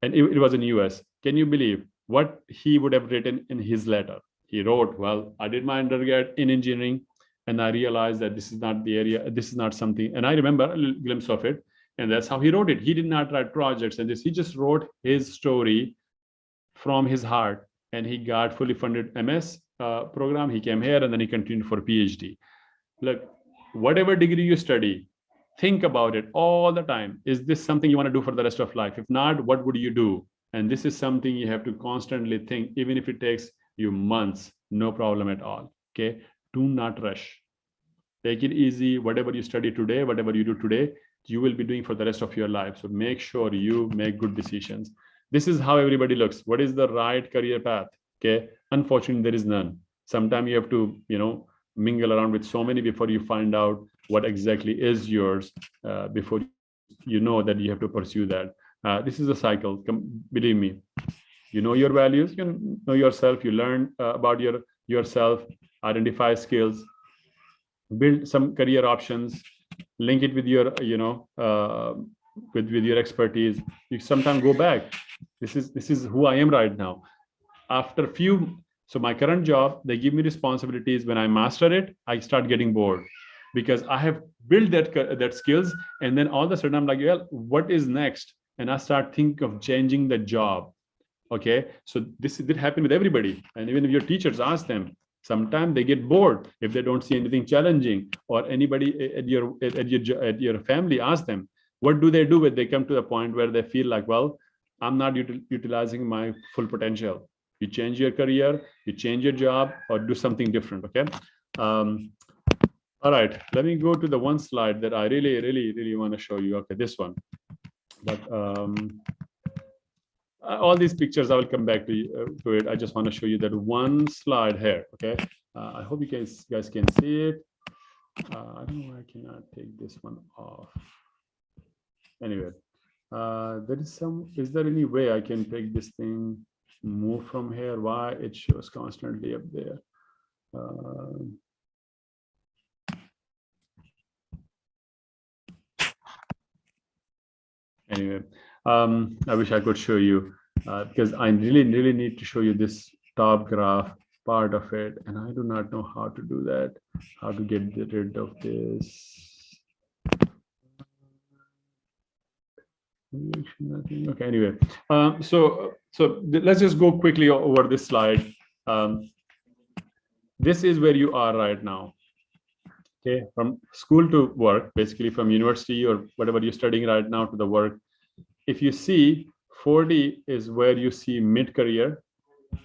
and it was in US. Can you believe what he would have written in his letter? He wrote, well, I did my undergrad in engineering, and I realized that this is not the area, this is not something, and I remember a little glimpse of it, and that's how he wrote it. He did not write projects and this, he just wrote his story from his heart, and he got fully funded MS program. He came here and then he continued for PhD. Look, whatever degree you study, think about it all the time. Is this something you want to do for the rest of life? If not, what would you do? And this is something you have to constantly think, even if it takes you months, no problem at all. Okay, do not rush. Take it easy. Whatever you study today, whatever you do today, you will be doing for the rest of your life. So make sure you make good decisions. This is how everybody looks. What is the right career path? Okay, unfortunately, there is none. Sometimes you have to, mingle around with so many before you find out what exactly is yours, before you know that you have to pursue that. This is a cycle. Believe me, you know your values, you know yourself, you learn about yourself, identify skills, build some career options, link it with your with your expertise. You sometimes go back. This is who I am right now. After so my current job, they give me responsibilities. When I master it, I start getting bored because I have built that skills, and then all of a sudden I'm like, well, what is next? And I start thinking of changing the job. Okay, so this did happen with everybody, and even if your teachers ask them, sometimes they get bored if they don't see anything challenging, or anybody at your family asks them, what do they do when they come to the point where they feel like, well, I'm not utilizing my full potential. You change your career, you change your job, or do something different. Okay. All right, let me go to the one slide that I really want to show you. Okay, this one. But all these pictures, I will come back to it. I just want to show you that one slide here. Okay, I hope you guys can see it. I don't know why I cannot take this one off. Anyway, is there any way I can take this thing, move from here? Why it shows constantly up there? Anyway, I wish I could show you because I really need to show you this top graph part of it, and I do not know how to do that, how to get rid of this. Okay, anyway, so let's just go quickly over this slide. This is where you are right now. Okay, from school to work, basically from university or whatever you're studying right now to the work. If you see 40 is where you see mid-career.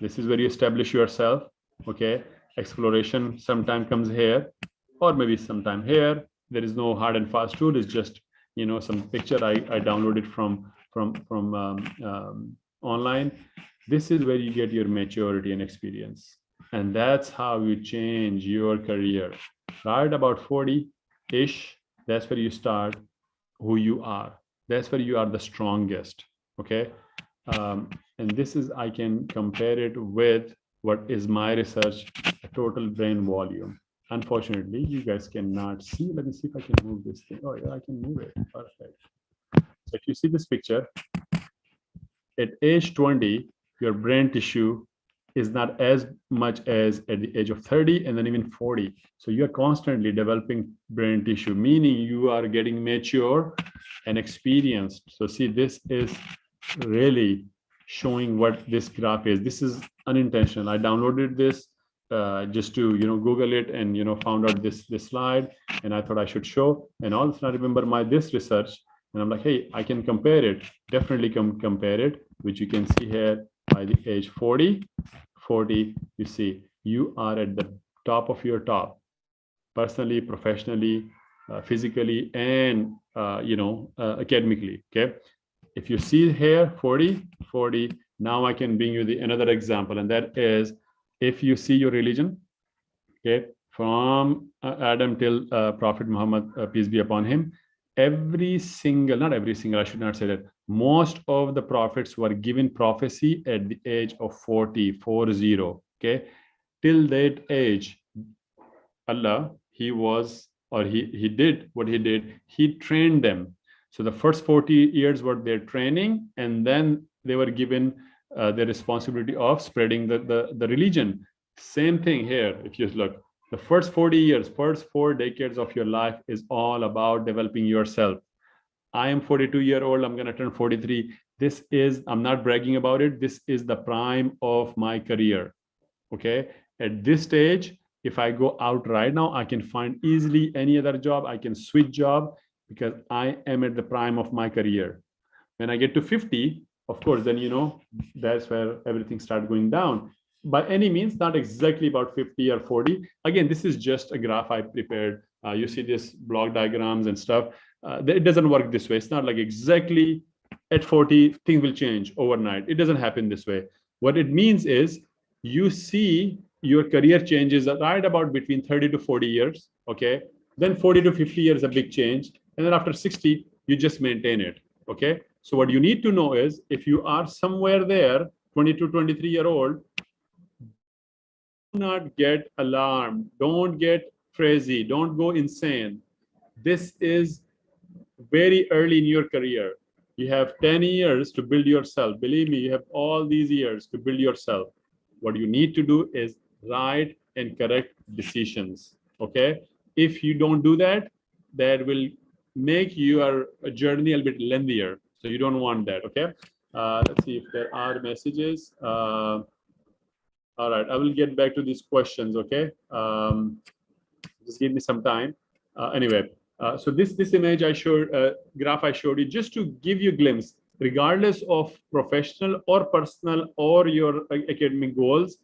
This is where you establish yourself. Okay, exploration sometime comes here, or maybe sometime here. There is no hard and fast rule. It's just, you know, some picture I downloaded from online. This is where you get your maturity and experience, and that's how you change your career. Right about 40-ish, that's where you start who you are. That's where you are the strongest. Okay, and this is, I can compare it with what is my research, total brain volume. Unfortunately, you guys cannot see. Let me see if I can move this thing. Oh yeah, I can move it. Perfect. So if you see this picture, at age 20, your brain tissue is not as much as at the age of 30 and then even 40. So you are constantly developing brain tissue, meaning you are getting mature and experienced. So see, this is really showing what this graph is. This is unintentional. I downloaded this just to, you know, Google it and, you know, found out this slide, and I thought I should show. And all of a sudden I remember this research, and I'm like, hey, I can compare it. Definitely compare it, which you can see here. By the age 40, you see you are at the top of your top, personally, professionally, physically, and academically. Okay, if you see here 40, now I can bring you another example, and that is if you see your religion. Okay, from Adam till Prophet Muhammad, peace be upon him. Not every single, I should not say that. Most of the prophets were given prophecy at the age of 40. Okay, till that age, Allah, he did what he did. He trained them. So the first 40 years were their training, and then they were given the responsibility of spreading the religion. Same thing here. If you look, the first 40 years, first 4 decades of your life is all about developing yourself. I am 42-year-old. I'm going to turn 43. I'm not bragging about it. This is the prime of my career. Okay. At this stage, if I go out right now, I can find easily any other job. I can switch job because I am at the prime of my career. When I get to 50, of course, then, you know, that's where everything starts going down. By any means, not exactly about 50 or 40. Again, this is just a graph I prepared. You see this block diagrams and stuff. It doesn't work this way. It's not like exactly at 40, things will change overnight. It doesn't happen this way. What it means is you see your career changes right about between 30 to 40 years. Okay. Then 40 to 50 years, a big change. And then after 60, you just maintain it. Okay. So what you need to know is if you are somewhere there, 22, 23-year-old, do not get alarmed. Don't get crazy. Don't go insane. This is very early in your career. You have 10 years to build yourself. Believe me, you have all these years to build yourself. What you need to do is right and correct decisions. Okay? If you don't do that, that will make your journey a little bit lengthier. So you don't want that. Okay? Let's see if there are messages. All right, I will get back to these questions. Okay? Just give me some time. Anyway, so this image I showed, graph I showed you, just to give you a glimpse, regardless of professional or personal or your academic goals,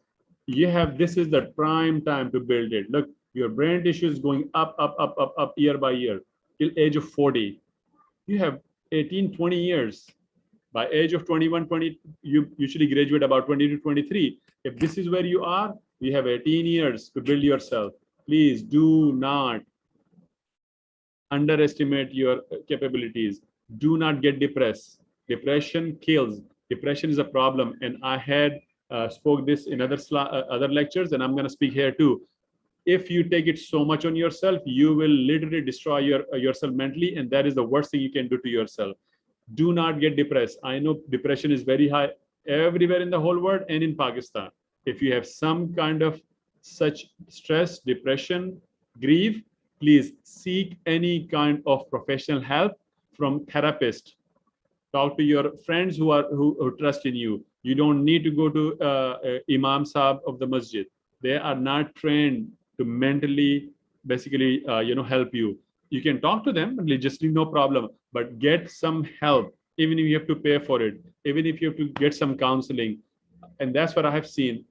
you have, this is the prime time to build it. Look, your brain tissue is going up year by year till age of 40. You have 18, 20 years. By age of 21, 20, you usually graduate about 20 to 23. If this is where you are, you have 18 years to build yourself. Please do not underestimate your capabilities. Do not get depressed. Depression kills. Depression is a problem. And I had spoke this in other lectures, and I'm going to speak here too. If you take it so much on yourself, you will literally destroy yourself mentally, and that is the worst thing you can do to yourself. Do not get depressed. I know depression is very high everywhere in the whole world and in Pakistan. If you have some kind of such stress, depression, grief, please seek any kind of professional help from therapist. Talk to your friends who trust in you. You don't need to go to Imam Sahib of the masjid. They are not trained to mentally, basically, help you. You can talk to them, just no problem, but get some help, even if you have to pay for it, even if you have to get some counseling. And that's what I have seen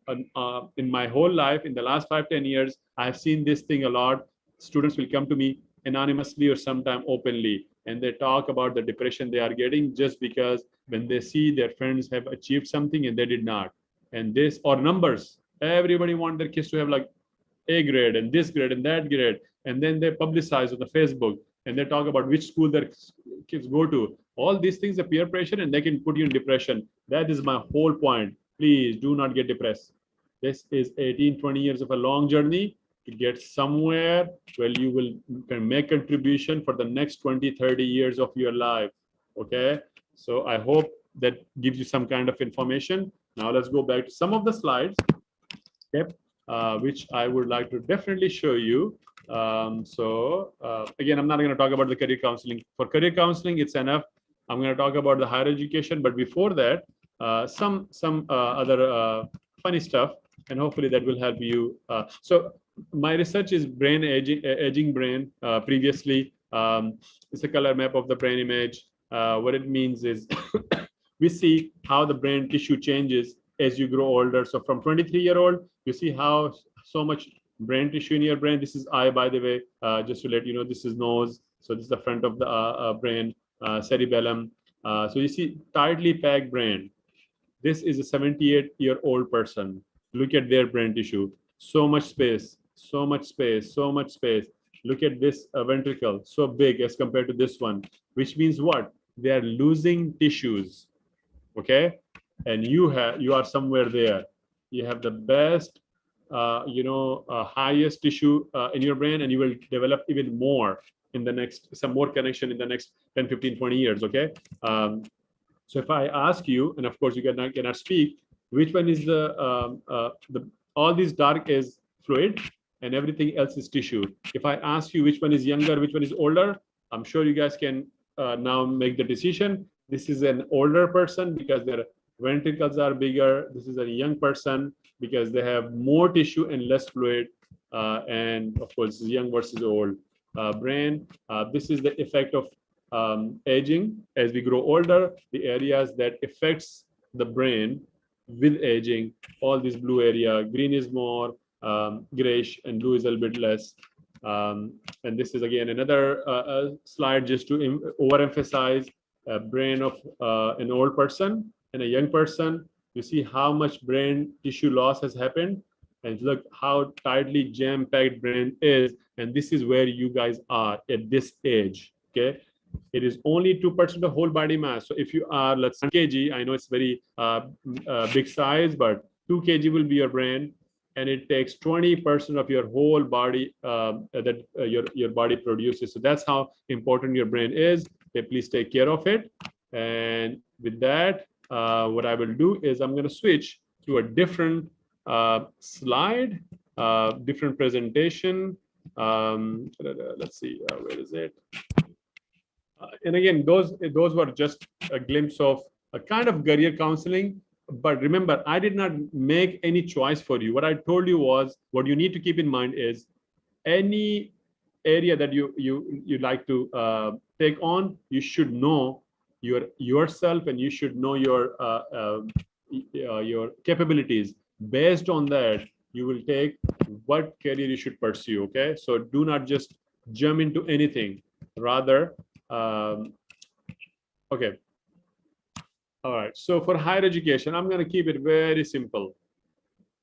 in my whole life. In the last 5-10 years, I have seen this thing a lot. Students will come to me anonymously or sometime openly, and they talk about the depression they are getting just because when they see their friends have achieved something and they did not. And this, or numbers, everybody wants their kids to have like A grade and this grade and that grade. And then they publicize on the Facebook and they talk about which school their kids go to. All these things are peer pressure, and they can put you in depression. That is my whole point. Please do not get depressed. This is 18, 20 years of a long journey to get somewhere where you can make contribution for the next 20, 30 years of your life. Okay. So I hope that gives you some kind of information. Now let's go back to some of the slides, okay, which I would like to definitely show you. Again, I'm not going to talk about the career counseling. For career counseling, it's enough. I'm going to talk about the higher education, but before that, some other funny stuff, and hopefully that will help you. So my research is brain aging brain. Previously, it's a color map of the brain image. What it means is we see how the brain tissue changes as you grow older. So from 23-year-old, you see how so much brain tissue in your brain. This is eye, by the way, just to let you know. This is nose. So this is the front of the brain, cerebellum. So you see tightly packed brain. This is a 78-year-old person. Look at their brain tissue. So much space, so much space, so much space. Look at this ventricle, so big as compared to this one, which means what? They are losing tissues, okay? And you are somewhere there. You have the best, highest tissue in your brain, and you will develop even more in the next, some more connection in the next 10, 15, 20 years, okay? So if I ask you, and of course you cannot speak, which one is all these dark is fluid and everything else is tissue. If I ask you which one is younger, which one is older, I'm sure you guys can now make the decision. This is an older person because their ventricles are bigger. This is a young person because they have more tissue and less fluid. And of course, young versus old brain. This is the effect of aging. As we grow older, the areas that affects the brain with aging, all this blue area, green is more, grayish, and blue is a little bit less. And this is again another slide just to overemphasize a brain of an old person and a young person. You see how much brain tissue loss has happened, and look how tightly jam-packed brain is. And this is where you guys are at this age, okay? It is only 2% of whole body mass. So if you are, let's say, kg, I know it's very big size, but 2 kg will be your brain. and it takes 20% of your whole body that your body produces. So that's how important your brain is. Okay, please take care of it. And with that, what I will do is I'm going to switch to a different slide, different presentation. Let's see, where is it? And again, those were just a glimpse of a kind of career counseling. But remember, I did not make any choice for you. What I told you was, what you need to keep in mind is any area that you like to take on, you should know yourself, and you should know your capabilities. Based on that, you will take what career you should pursue. Okay, so do not just jump into anything. Rather, okay. All right. So for higher education, I'm going to keep it very simple.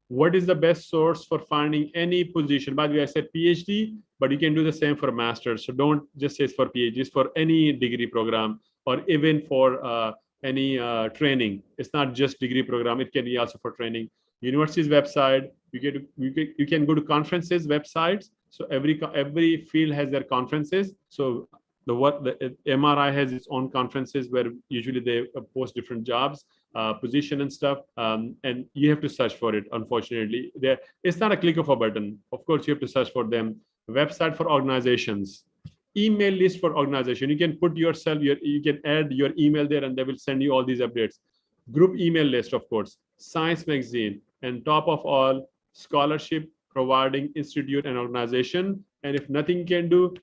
What is the best source for finding any position? By the way, I said PhD, but you can do the same for master's. So don't just say it's for PhD, it's for any degree program, or even for any training. It's not just degree program. It can be also for training. University's website, you can go to conferences websites. So every field has their conferences. So the MRI has its own conferences where usually they post different jobs, position and stuff, and you have to search for it. Unfortunately, it's not a click of a button. Of course, you have to search for them. Website for organizations, email list for organization. You can put yourself, you can add your email there, and they will send you all these updates. Group email list, of course, science magazine, and top of all, scholarship providing institute and organization. And if nothing can do,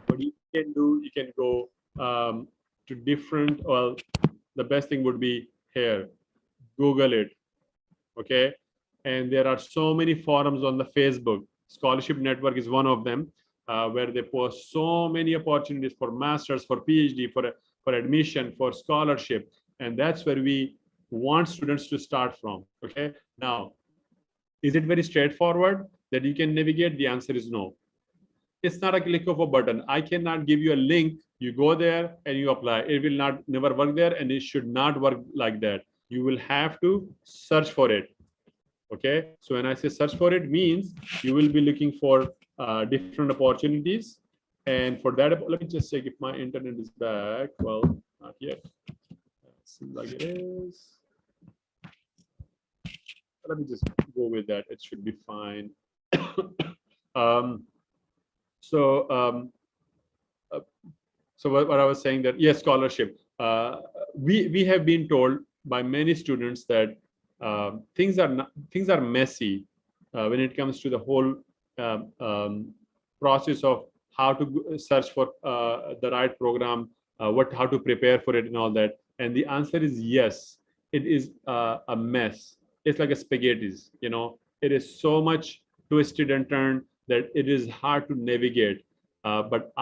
what you can do, you can go to different, well, the best thing would be here, Google it. Okay, and there are so many forums on the Facebook. Scholarship Network is one of them, where they post so many opportunities for masters, for PhD, for admission, for scholarship, and that's where we want students to start from. Okay, now, is it very straightforward that you can navigate? The answer is no. It's not a click of a button. I cannot give you a link. You go there and you apply. It will never work there, and it should not work like that. You will have to search for it. Okay, so when I say search for it, means you will be looking for different opportunities. And for that, let me just check if my internet is back. Well, not yet. Seems like it is. Let me just go with that. It should be fine. So what I was saying, that yes, scholarship. We have been told by many students that things are messy when it comes to the whole process of how to search for the right program, how to prepare for it, and all that. And the answer is yes. It is a mess. It's like a spaghettis. It is so much twisted and turned that it is hard to navigate. But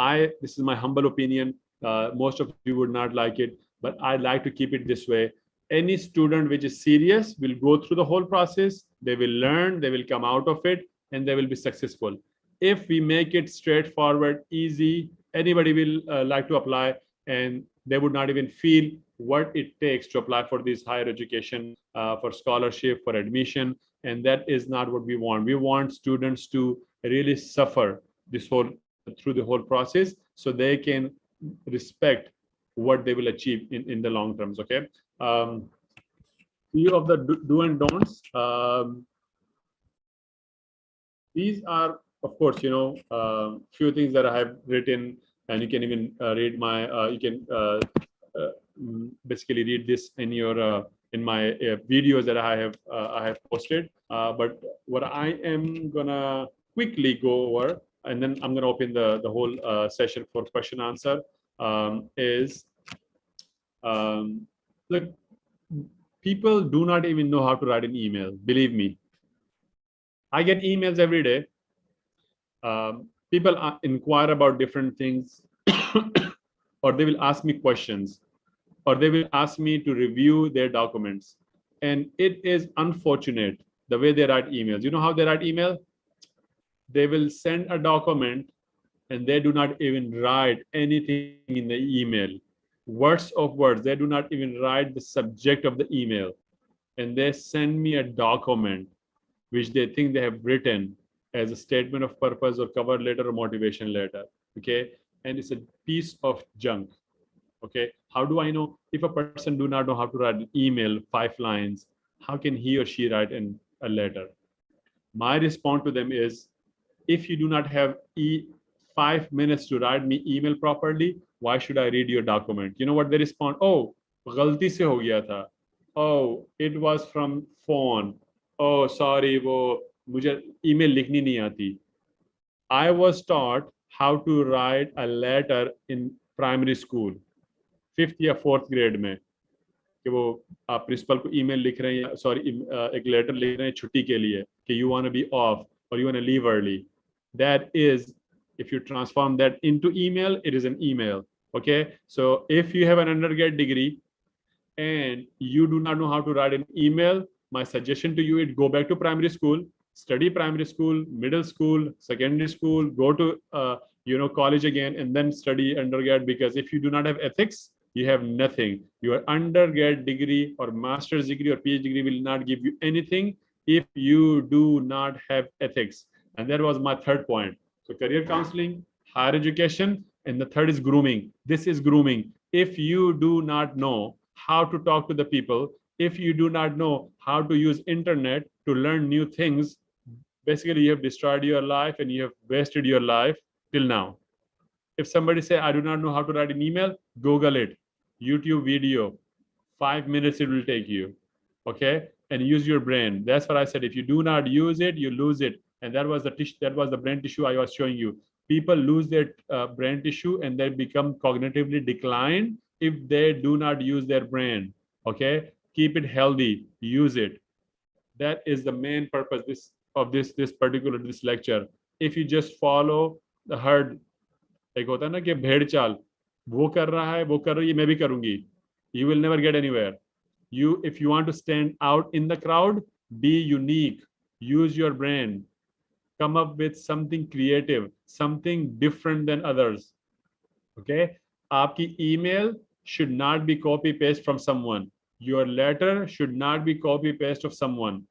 this is my humble opinion. Most of you would not like it, but I like to keep it this way. Any student which is serious will go through the whole process. They will learn, they will come out of it, and they will be successful. If we make it straightforward, easy, anybody will like to apply, and they would not even feel what it takes to apply for this higher education, for scholarship, for admission. And that is not what we want. We want students to really suffer through the whole process, so they can respect what they will achieve in the long terms. Okay, few of the do and don'ts. These are, of course, few things that I have written, and you can even read my you can basically read this in your in my videos that I have posted. But what I am gonna quickly go over, and then I'm gonna open the whole session for question answer, is look, people do not even know how to write an email. Believe me, I get emails every day. People inquire about different things, or they will ask me questions, or they will ask me to review their documents. And it is unfortunate the way they write emails. You know how they write email? They will send a document and they do not even write anything in the email. Words of words, they do not even write the subject of the email. And they send me a document. which they think they have written as a statement of purpose or cover letter or motivation letter. Okay, and it's a piece of junk. Okay, how do I know? If a person do not know how to write an email 5 lines, how can he or she write in a letter? My response to them is, if you do not have 5 minutes to write me email properly, why should I read your document? You know what they respond? Oh, गलती से हो गया था. Oh, it was from phone. Oh, sorry, वो मुझे email लिखनी नहीं आती. I was taught how to write a letter in primary school, 5th या 4th grade में, कि वो आप प्रिंसिपल को ईमेल लिख रहे हैं, सॉरी एक लेटर लिख रहे हैं छुट्टी के लिए कि you want to be off or you want to leave early. That is, if you transform that into email, it is an email. Okay, so if you have an undergrad degree and you do not know how to write an email, my suggestion to you is go back to primary school, study primary school, middle school, secondary school, go to college again, and then study undergrad. Because if you do not have ethics, you have nothing. Your undergrad degree or master's degree or PhD degree will not give you anything if you do not have ethics. And that was my third point. So career counseling, higher education, and the third is grooming. This is grooming. If you do not know how to talk to the people, if you do not know how to use internet to learn new things, basically you have destroyed your life and you have wasted your life till now. If somebody say, I do not know how to write an email, Google it, YouTube video, 5 minutes it will take you, okay? And use your brain. That's what I said. If you do not use it, you lose it. And that was the brain tissue I was showing you. People lose their brain tissue and they become cognitively declined if they do not use their brain, okay? Keep it healthy, use it. That is the main purpose of this lecture. If you just follow the herd, एक होता है ना कि भेड़ चाल, वो कर रहा है, वो कर रही है, मैं भी करूंगी, you will never get anywhere. If you want to stand out in the crowd, be unique, use your brain, come up with something creative, something different than others. Okay, आपकी email should not be copy paste from someone. Your letter should not be copy paste of someone.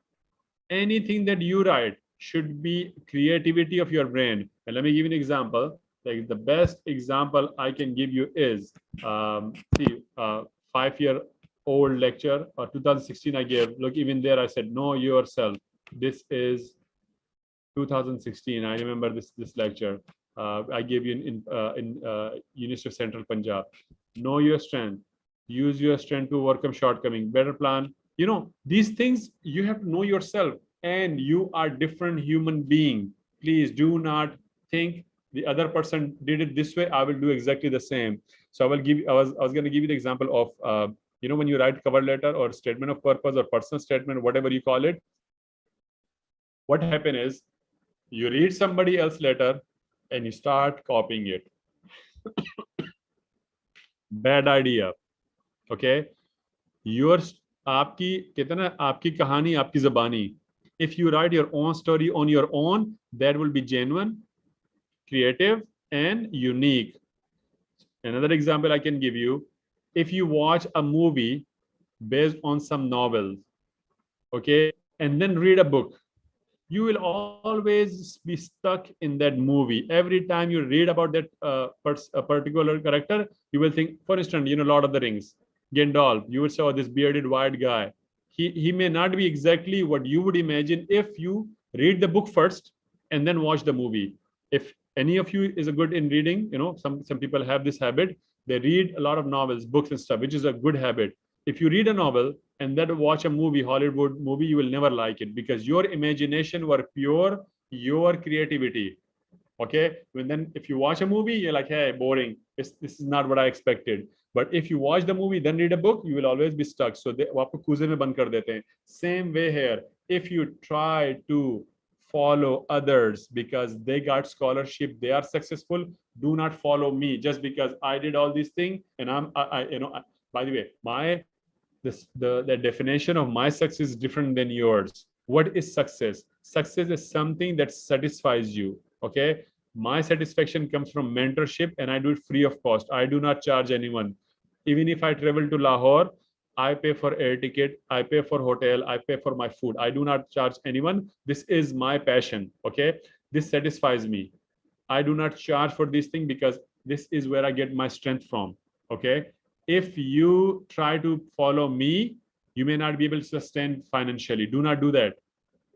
Anything that you write should be creativity of your brain. And let me give you an example. Like the best example I can give you is 5-year-old lecture, 2016 I gave. Look, even there I said, know yourself. This is 2016. I remember this lecture. I gave you in University of Central Punjab. Know your strength. Use your strength to overcome shortcoming. Better plan. You know, these things you have to know yourself, and you are different human being. Please do not think the other person did it this way, I will do exactly the same. So I was going to give you the example of when you write cover letter or statement of purpose or personal statement, whatever you call it, what happens is you read somebody else's letter and you start copying it. Bad idea. Okay, आपकी कहानी आपकी ज़बानी. If you write your own story on your own, that will be genuine, creative, and unique. Another example I can give you, if you watch a movie based on some novels, okay, and then read a book, you will always be stuck in that movie. Every time you read about that a particular character, you will think, for instance, Lord of the Rings, Gandalf, you would say, oh, this bearded white guy. He may not be exactly what you would imagine if you read the book first and then watch the movie. If any of you is good in reading, some people have this habit, they read a lot of novels, books and stuff, which is a good habit. If you read a novel and then watch a movie, Hollywood movie, you will never like it because your imagination were pure, your creativity. Okay, if you watch a movie, you're like, hey, boring. This is not what I expected. But if you watch the movie, then read a book, you will always be stuck. So वो आपको कूजे में बंद कर देते हैं. Same way here. If you try to follow others because they got scholarship, they are successful, do not follow me just because I did all these things. And by the way, the definition of my success is different than yours. What is success? Success is something that satisfies you. Okay, my satisfaction comes from mentorship and I do it free of cost. I do not charge anyone. Even if I travel to Lahore, I pay for air ticket, I pay for hotel, I pay for my food. I do not charge anyone. This is my passion. Okay, this satisfies me. I do not charge for this thing because this is where I get my strength from. Okay. If you try to follow me, you may not be able to sustain financially. Do not do that.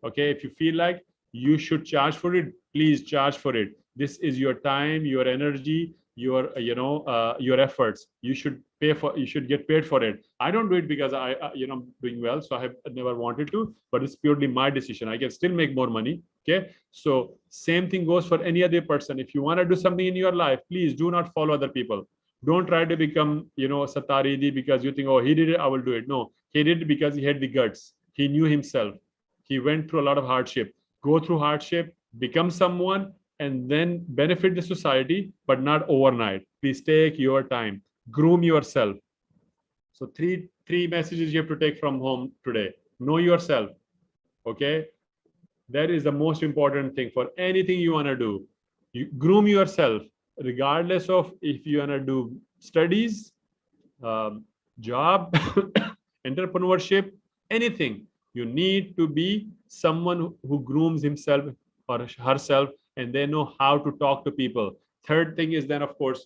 Okay. If you feel like you should charge for it, please charge for it. This is your time, your energy, your your efforts. You should pay for. You should get paid for it. I don't do it because I'm doing well, so I have never wanted to. But it's purely my decision. I can still make more money. Okay. So same thing goes for any other person. If you want to do something in your life, please do not follow other people. Don't try to become Sataridi because you think, oh, he did it, I will do it. No, he did it because he had the guts. He knew himself. He went through a lot of hardship. Go through hardship, become someone, and then benefit the society, but not overnight. Please take your time. Groom yourself. So three messages you have to take from home today. Know yourself. Okay. That is the most important thing for anything you want to do. You groom yourself, regardless of if you want to do studies, job, entrepreneurship, anything. You need to be someone who grooms himself or herself, and they know how to talk to people. Third thing is then, of course,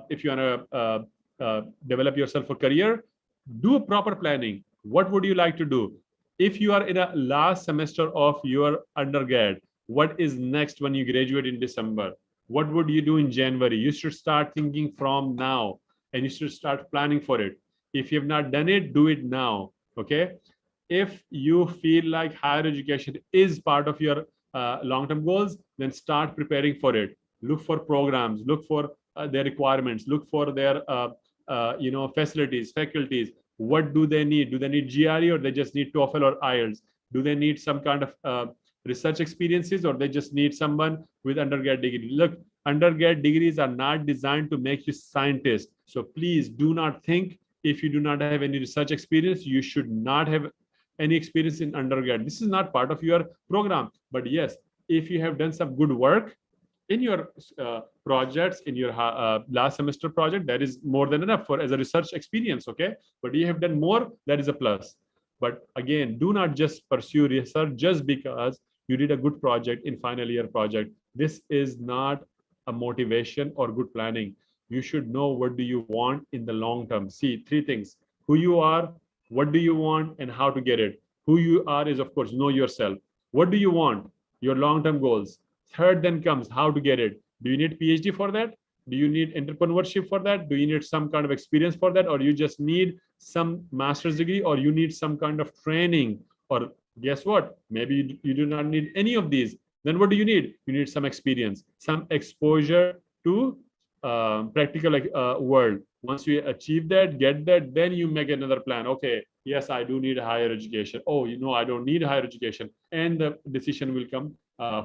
if you want to develop yourself a career, do proper planning. What would you like to do? If you are in a last semester of your undergrad, what is next when you graduate in December? What would you do in January? You should start thinking from now, and you should start planning for it. If you have not done it, do it now. Okay. If you feel like higher education is part of your long-term goals, then start preparing for it. Look for programs, look for their requirements, look for their facilities, faculties. What do they need? Do they need GRE or they just need TOEFL or IELTS? Do they need some kind of research experiences or they just need someone with undergrad degree? Look, undergrad degrees are not designed to make you scientists. So please do not think if you do not have any research experience, you should not have any experience in undergrad. This is not part of your program. But yes, if you have done some good work in your projects, in your last semester project, that is more than enough for as a research experience. Okay, but you have done more, that is a plus. But again, do not just pursue research just because you did a good project in final year project. This is not a motivation or good planning. You should know what do you want in the long term. See, three things: who you are, what do you want, and how to get it. Who you are is, of course, know yourself. What do you want? Your long-term goals. Third then comes how to get it. Do you need PhD for that? Do you need entrepreneurship for that? Do you need some kind of experience for that? Or you just need some master's degree, or you need some kind of training? Or guess what? Maybe you do not need any of these. Then what do you need? You need some experience, some exposure to practical world. Once you achieve that, get that, then you make another plan. Okay, yes, I do need a higher education. Oh, I don't need higher education. And the decision will come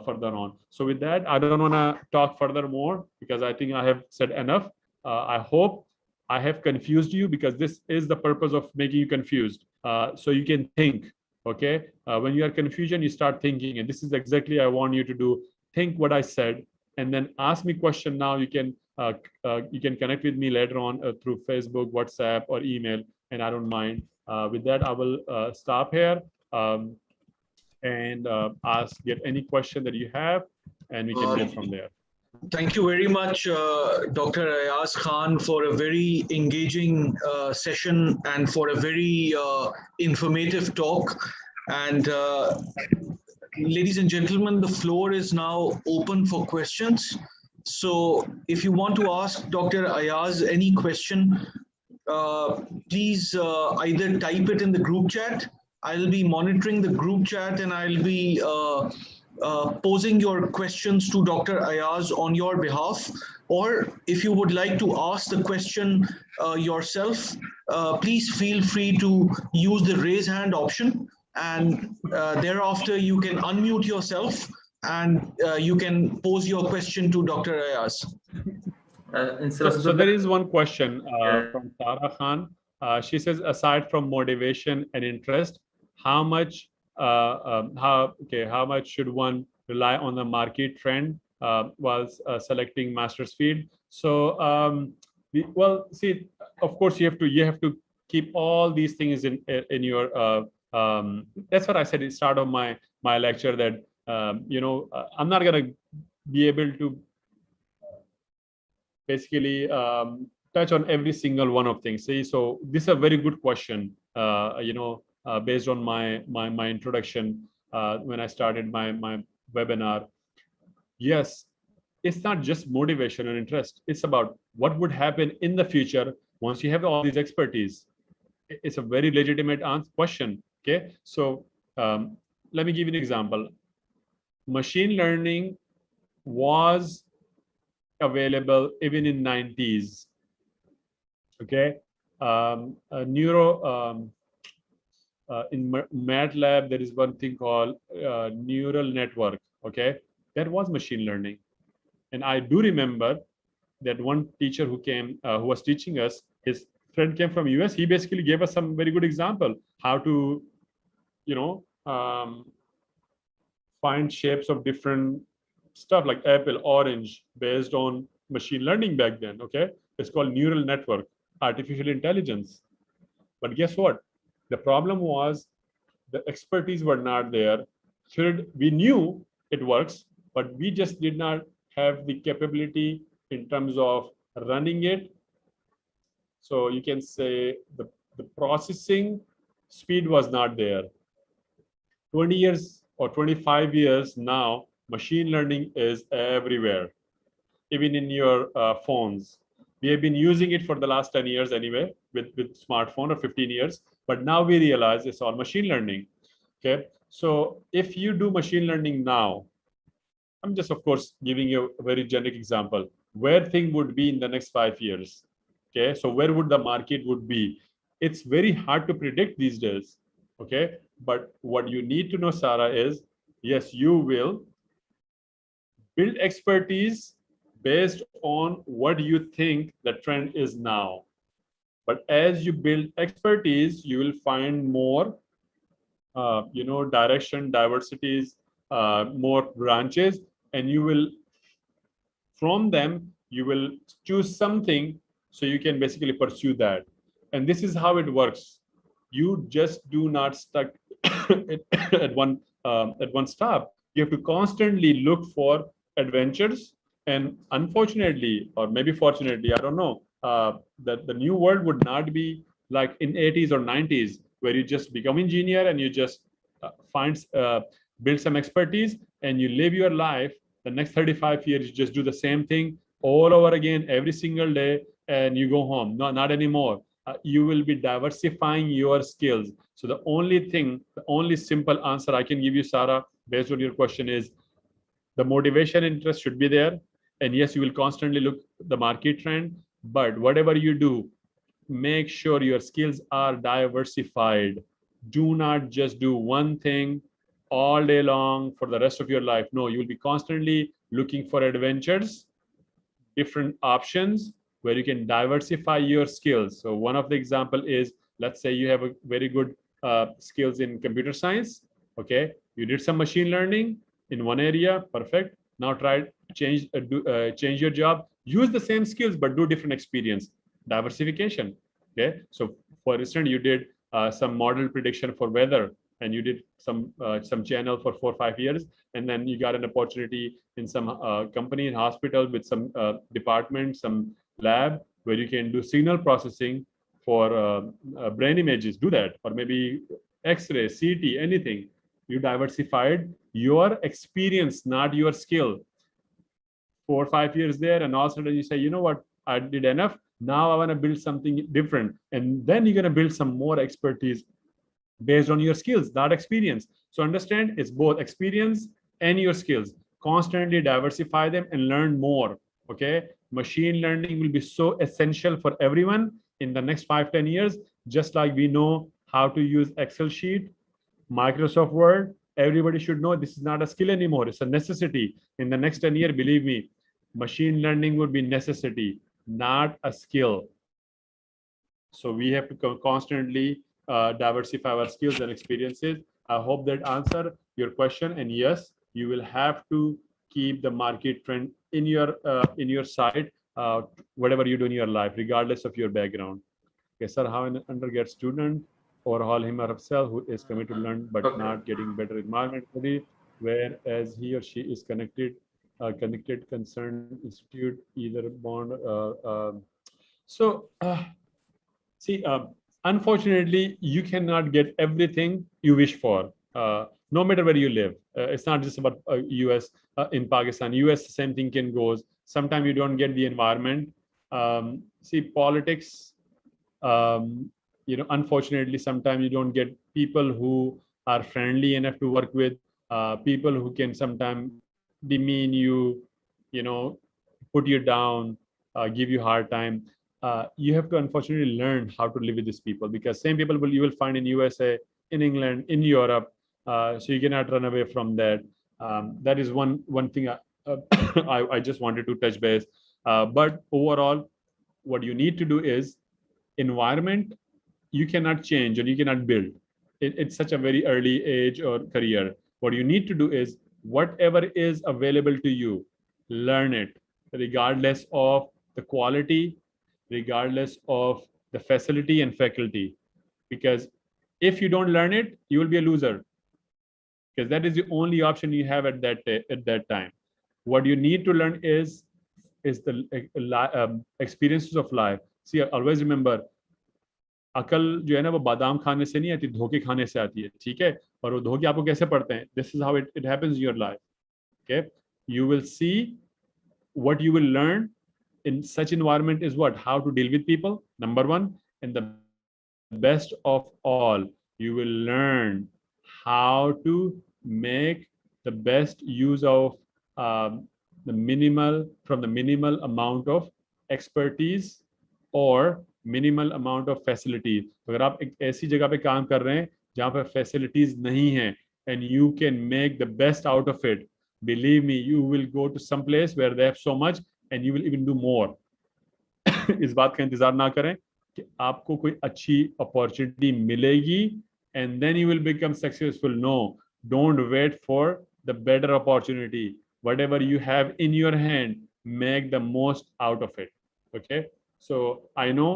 further on. So with that, I don't want to talk further more because I think I have said enough. I hope I have confused you, because this is the purpose of making you confused. So you can think, okay? When you are confusion, you start thinking. And this is exactly I want you to do. Think what I said, and then ask me question now. You can connect with me later on through Facebook, WhatsApp, or email, and I don't mind. With that, I will stop here and get any question that you have, and we can go from there. Thank you very much, Dr. Ayaz Khan, for a very engaging session and for a very informative talk. And ladies and gentlemen, the floor is now open for questions. So if you want to ask Dr. Ayaz any question, please either type it in the group chat. I'll be monitoring the group chat, and I'll be posing your questions to Dr. Ayaz on your behalf. Or if you would like to ask the question yourself, please feel free to use the raise hand option, and thereafter you can unmute yourself and you can pose your question to Dr. Ayaz. So there is one question from Tara Khan. She says, aside from motivation and interest, how much should one rely on the market trend while selecting master's field? So well, see, of course you have to keep all these things in your. That's what I said at the start of my lecture, that I'm not gonna be able to basically touch on every single one of things. See, so this is a very good question. Based on my introduction when I started my webinar. Yes, it's not just motivation and interest. It's about what would happen in the future once you have all these expertise. It's a very legitimate question. Okay, so let me give you an example. Machine learning was available even in 90s. Okay, in MATLAB there is one thing called neural network. Okay, that was machine learning, and I do remember that one teacher who came, who was teaching us, his friend came from US. He basically gave us some very good example how to, find shapes of different stuff like apple, orange, based on machine learning back then. Okay, it's called neural network, artificial intelligence. But guess what? The problem was the expertise were not there. We knew it works, but we just did not have the capability in terms of running it. So you can say the processing speed was not there. 20 years or 25 years now, machine learning is everywhere, even in your phones. We have been using it for the last 10 years anyway, with smartphone, or 15 years, but now we realize it's all machine learning. Okay, so if you do machine learning now, I'm just, of course, giving you a very generic example, where thing would be in the next 5 years. Okay, so where would the market would be? It's very hard to predict these days. Okay, but what you need to know, Sarah, is yes, you will build expertise based on what you think the trend is now. But as you build expertise, you will find more, direction, diversities, more branches, and you will, from them, you will choose something so you can basically pursue that. And this is how it works. You just do not stuck at one stop. You have to constantly look for adventures. And unfortunately, or maybe fortunately, I don't know, that the new world would not be like in 80s or 90s, where you just become engineer and you just build some expertise and you live your life. The next 35 years, you just do the same thing all over again every single day, and you go home. No, not anymore. You will be diversifying your skills. So the only simple answer I can give you, Sarah, based on your question, is the motivation, interest should be there. And yes, you will constantly look the market trend, but whatever you do, make sure your skills are diversified. Do not just do one thing all day long for the rest of your life. No, you'll be constantly looking for adventures, different options where you can diversify your skills. So one of the example is, let's say you have a very good skills in computer science. Okay, you did some machine learning in one area, perfect. Now try change your job. Use the same skills but do different experience. Diversification. Okay, so for instance, you did some model prediction for weather, and you did some channel for 4 or 5 years, and then you got an opportunity in some company, in hospital, with some department, some lab, where you can do signal processing for brain images. Do that, or maybe X-ray, CT, anything. You diversified your experience, not your skill. 4 or 5 years there, and all of a sudden you say, you know what, I did enough. Now I want to build something different, and then you're going to build some more expertise based on your skills, not experience. So understand, it's both experience and your skills. Constantly diversify them and learn more. Okay, machine learning will be so essential for everyone in the next 5-10 years. Just like we know how to use Excel sheet, Microsoft Word, everybody should know this is not a skill anymore. It's a necessity. In the next 10 years, believe me, machine learning would be necessity, not a skill. So we have to constantly diversify our skills and experiences. I hope that answered your question. And yes, you will have to keep the market trend in your side, whatever you do in your life, regardless of your background. Okay, sir, how an undergrad student overhaul him or herself who is committed to learn but Okay. not getting better environment whereas he or she is connected, concerned institute, either bond. See, unfortunately, you cannot get everything you wish for, no matter where you live. It's not just about US. In Pakistan, US, the same thing can goes. Sometimes you don't get the environment. See, politics. Unfortunately, sometimes you don't get people who are friendly enough to work with. People who can sometimes demean you, you know, put you down, give you hard time. You have to unfortunately learn how to live with these people, because same people you will find in USA, in England, in Europe. So you cannot run away from that. That is one thing I just wanted to touch base. But overall, what you need to do is environment you cannot change or you cannot build. It's such a very early age or career. What you need to do is whatever is available to you, learn it, regardless of the quality, regardless of the facility and faculty. Because if you don't learn it, you will be a loser. Because that is the only option you have at that time. What you need to learn is the experiences of life. See, always remember, अकल जो है ना वो बादाम खाने से नहीं आती, धोखे खाने से आती है, ठीक है? और वो धोखे आपको कैसे पड़ते हैं? This is how it happens in your life. Okay, you will see what you will learn in such environment is what, how to deal with people, number one, and the best of all, you will learn how to make the best use of the minimal amount of expertise or minimal amount of facilities. अगर आप एक ऐसी जगह पे काम कर रहे हैं जहां पर फैसिलिटीज नहीं है and you can make the best out of it, believe me, you will go to some place where they have so much and you will even do more. इस बात का इंतजार ना करें कि आपको कोई अच्छी अपॉर्चुनिटी मिलेगी and then you will become successful. No, don't wait for the better opportunity. whatever you have in your hand, make the most out of it. Okay, so I know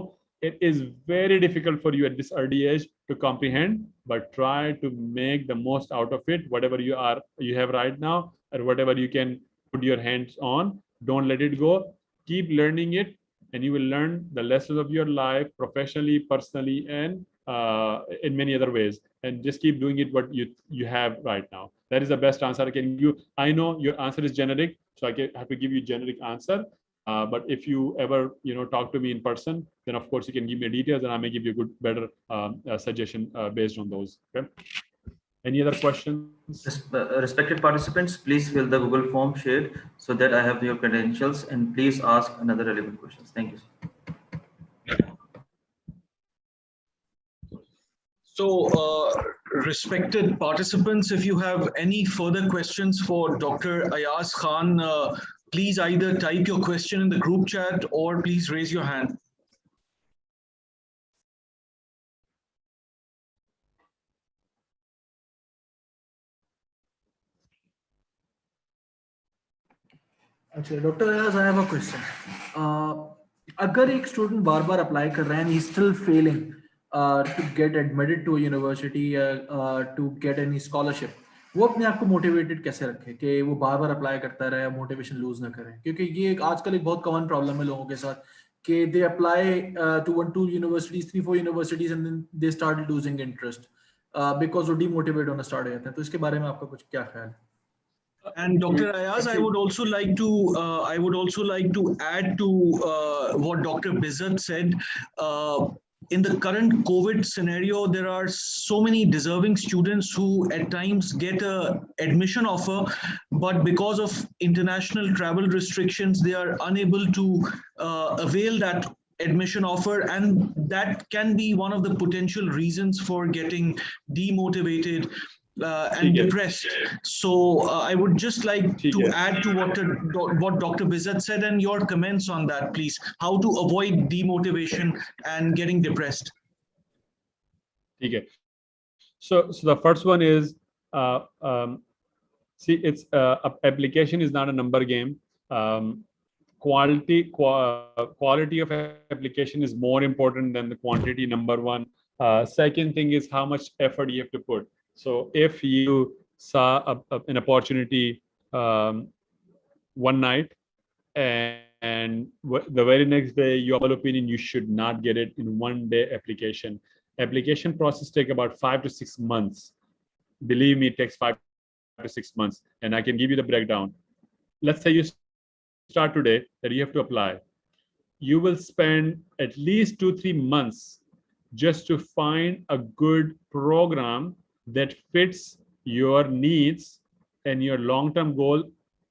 it is very difficult for you at this early age to comprehend, but try to make the most out of it, whatever you have right now, or whatever you can put your hands on. Don't let it go. Keep learning it, and you will learn the lessons of your life professionally, personally, and in many other ways. And just keep doing it what you have right now. That is the best answer I can give you. I know your answer is generic, so I have to give you a generic answer. But if you ever talk to me in person, then of course you can give me details, and I may give you a better suggestion based on those. Okay. Any other questions? Respected participants, please fill the Google form shared so that I have your credentials, and please ask another relevant questions. Thank you. So, respected participants, if you have any further questions for Dr. Ayaz Khan, please either type your question in the group chat or please raise your hand. Actually, Dr. Ayaz, I have a question. अगर एक student बार बार apply कर रहा है and he's still failing to get admitted to a university, to get any scholarship, वो अपने आप को motivated कैसे रखे कि वो बार बार अप्लाई करता रहे, मोटिवेशन लूज ना करें? क्योंकि ये आजकल एक बहुत कॉमन प्रॉब्लम है लोगों के साथ कि they apply to 1-2 universities, 3-4 universities and then they start losing interest because वो demotivate होना start हो जाते हैं. तो इसके बारे में आपका कुछ क्या ख्याल है? And Dr. Ayaz, I would also like to add to what Dr. Bizzat said. In the current COVID scenario, there are so many deserving students who at times get a admission offer, but because of international travel restrictions, they are unable to avail that admission offer, and that can be one of the potential reasons for getting demotivated and depressed. So I would just like to add to what Dr. Bizzat said and your comments on that, please. How to avoid demotivation and getting depressed. Okay. So the first one is, see, it's application is not a number game. quality of application is more important than the quantity, number one. Second thing is how much effort you have to put. So if you saw an opportunity one night, and the very next day, your opinion, you should not get it in 1 day application. Application process take about 5 to 6 months. Believe me, it takes 5 to 6 months, and I can give you the breakdown. Let's say you start today that you have to apply. You will spend at least 2-3 months just to find a good program that fits your needs, and your long-term goal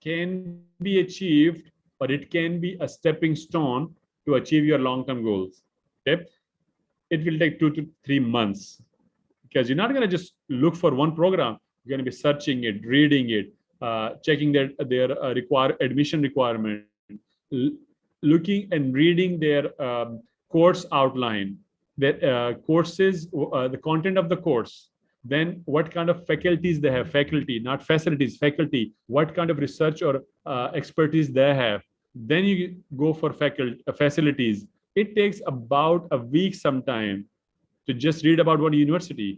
can be achieved, but it can be a stepping stone to achieve your long-term goals. Okay, it will take 2 to 3 months, because you're not going to just look for one program. You're going to be searching it, reading it, checking their admission requirement, looking and reading their course outline, their courses, the content of the course. Then what kind of faculties they have, faculty, not facilities, faculty, what kind of research or expertise they have. Then you go for facilities. It takes about a week sometime to just read about one university,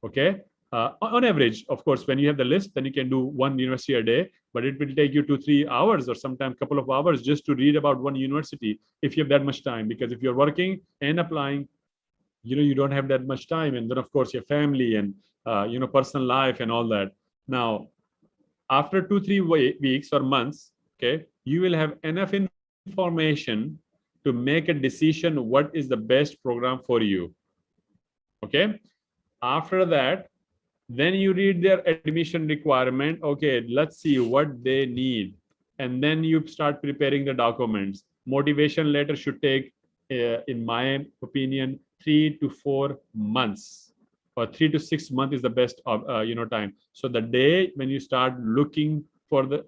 okay? On average, of course, when you have the list, then you can do one university a day, but it will take you 2-3 hours or sometimes a couple of hours just to read about one university if you have that much time. Because if you're working and applying, you don't have that much time. And then of course your family and personal life and all that. Now, after 2-3 weeks or months, okay, you will have enough information to make a decision what is the best program for you. Okay, after that, then you read their admission requirement. Okay, let's see what they need, and then you start preparing the documents. Motivation letter should take, in my opinion, 3 to 4 months, or 3 to 6 months is the best time. So the day when you start looking for the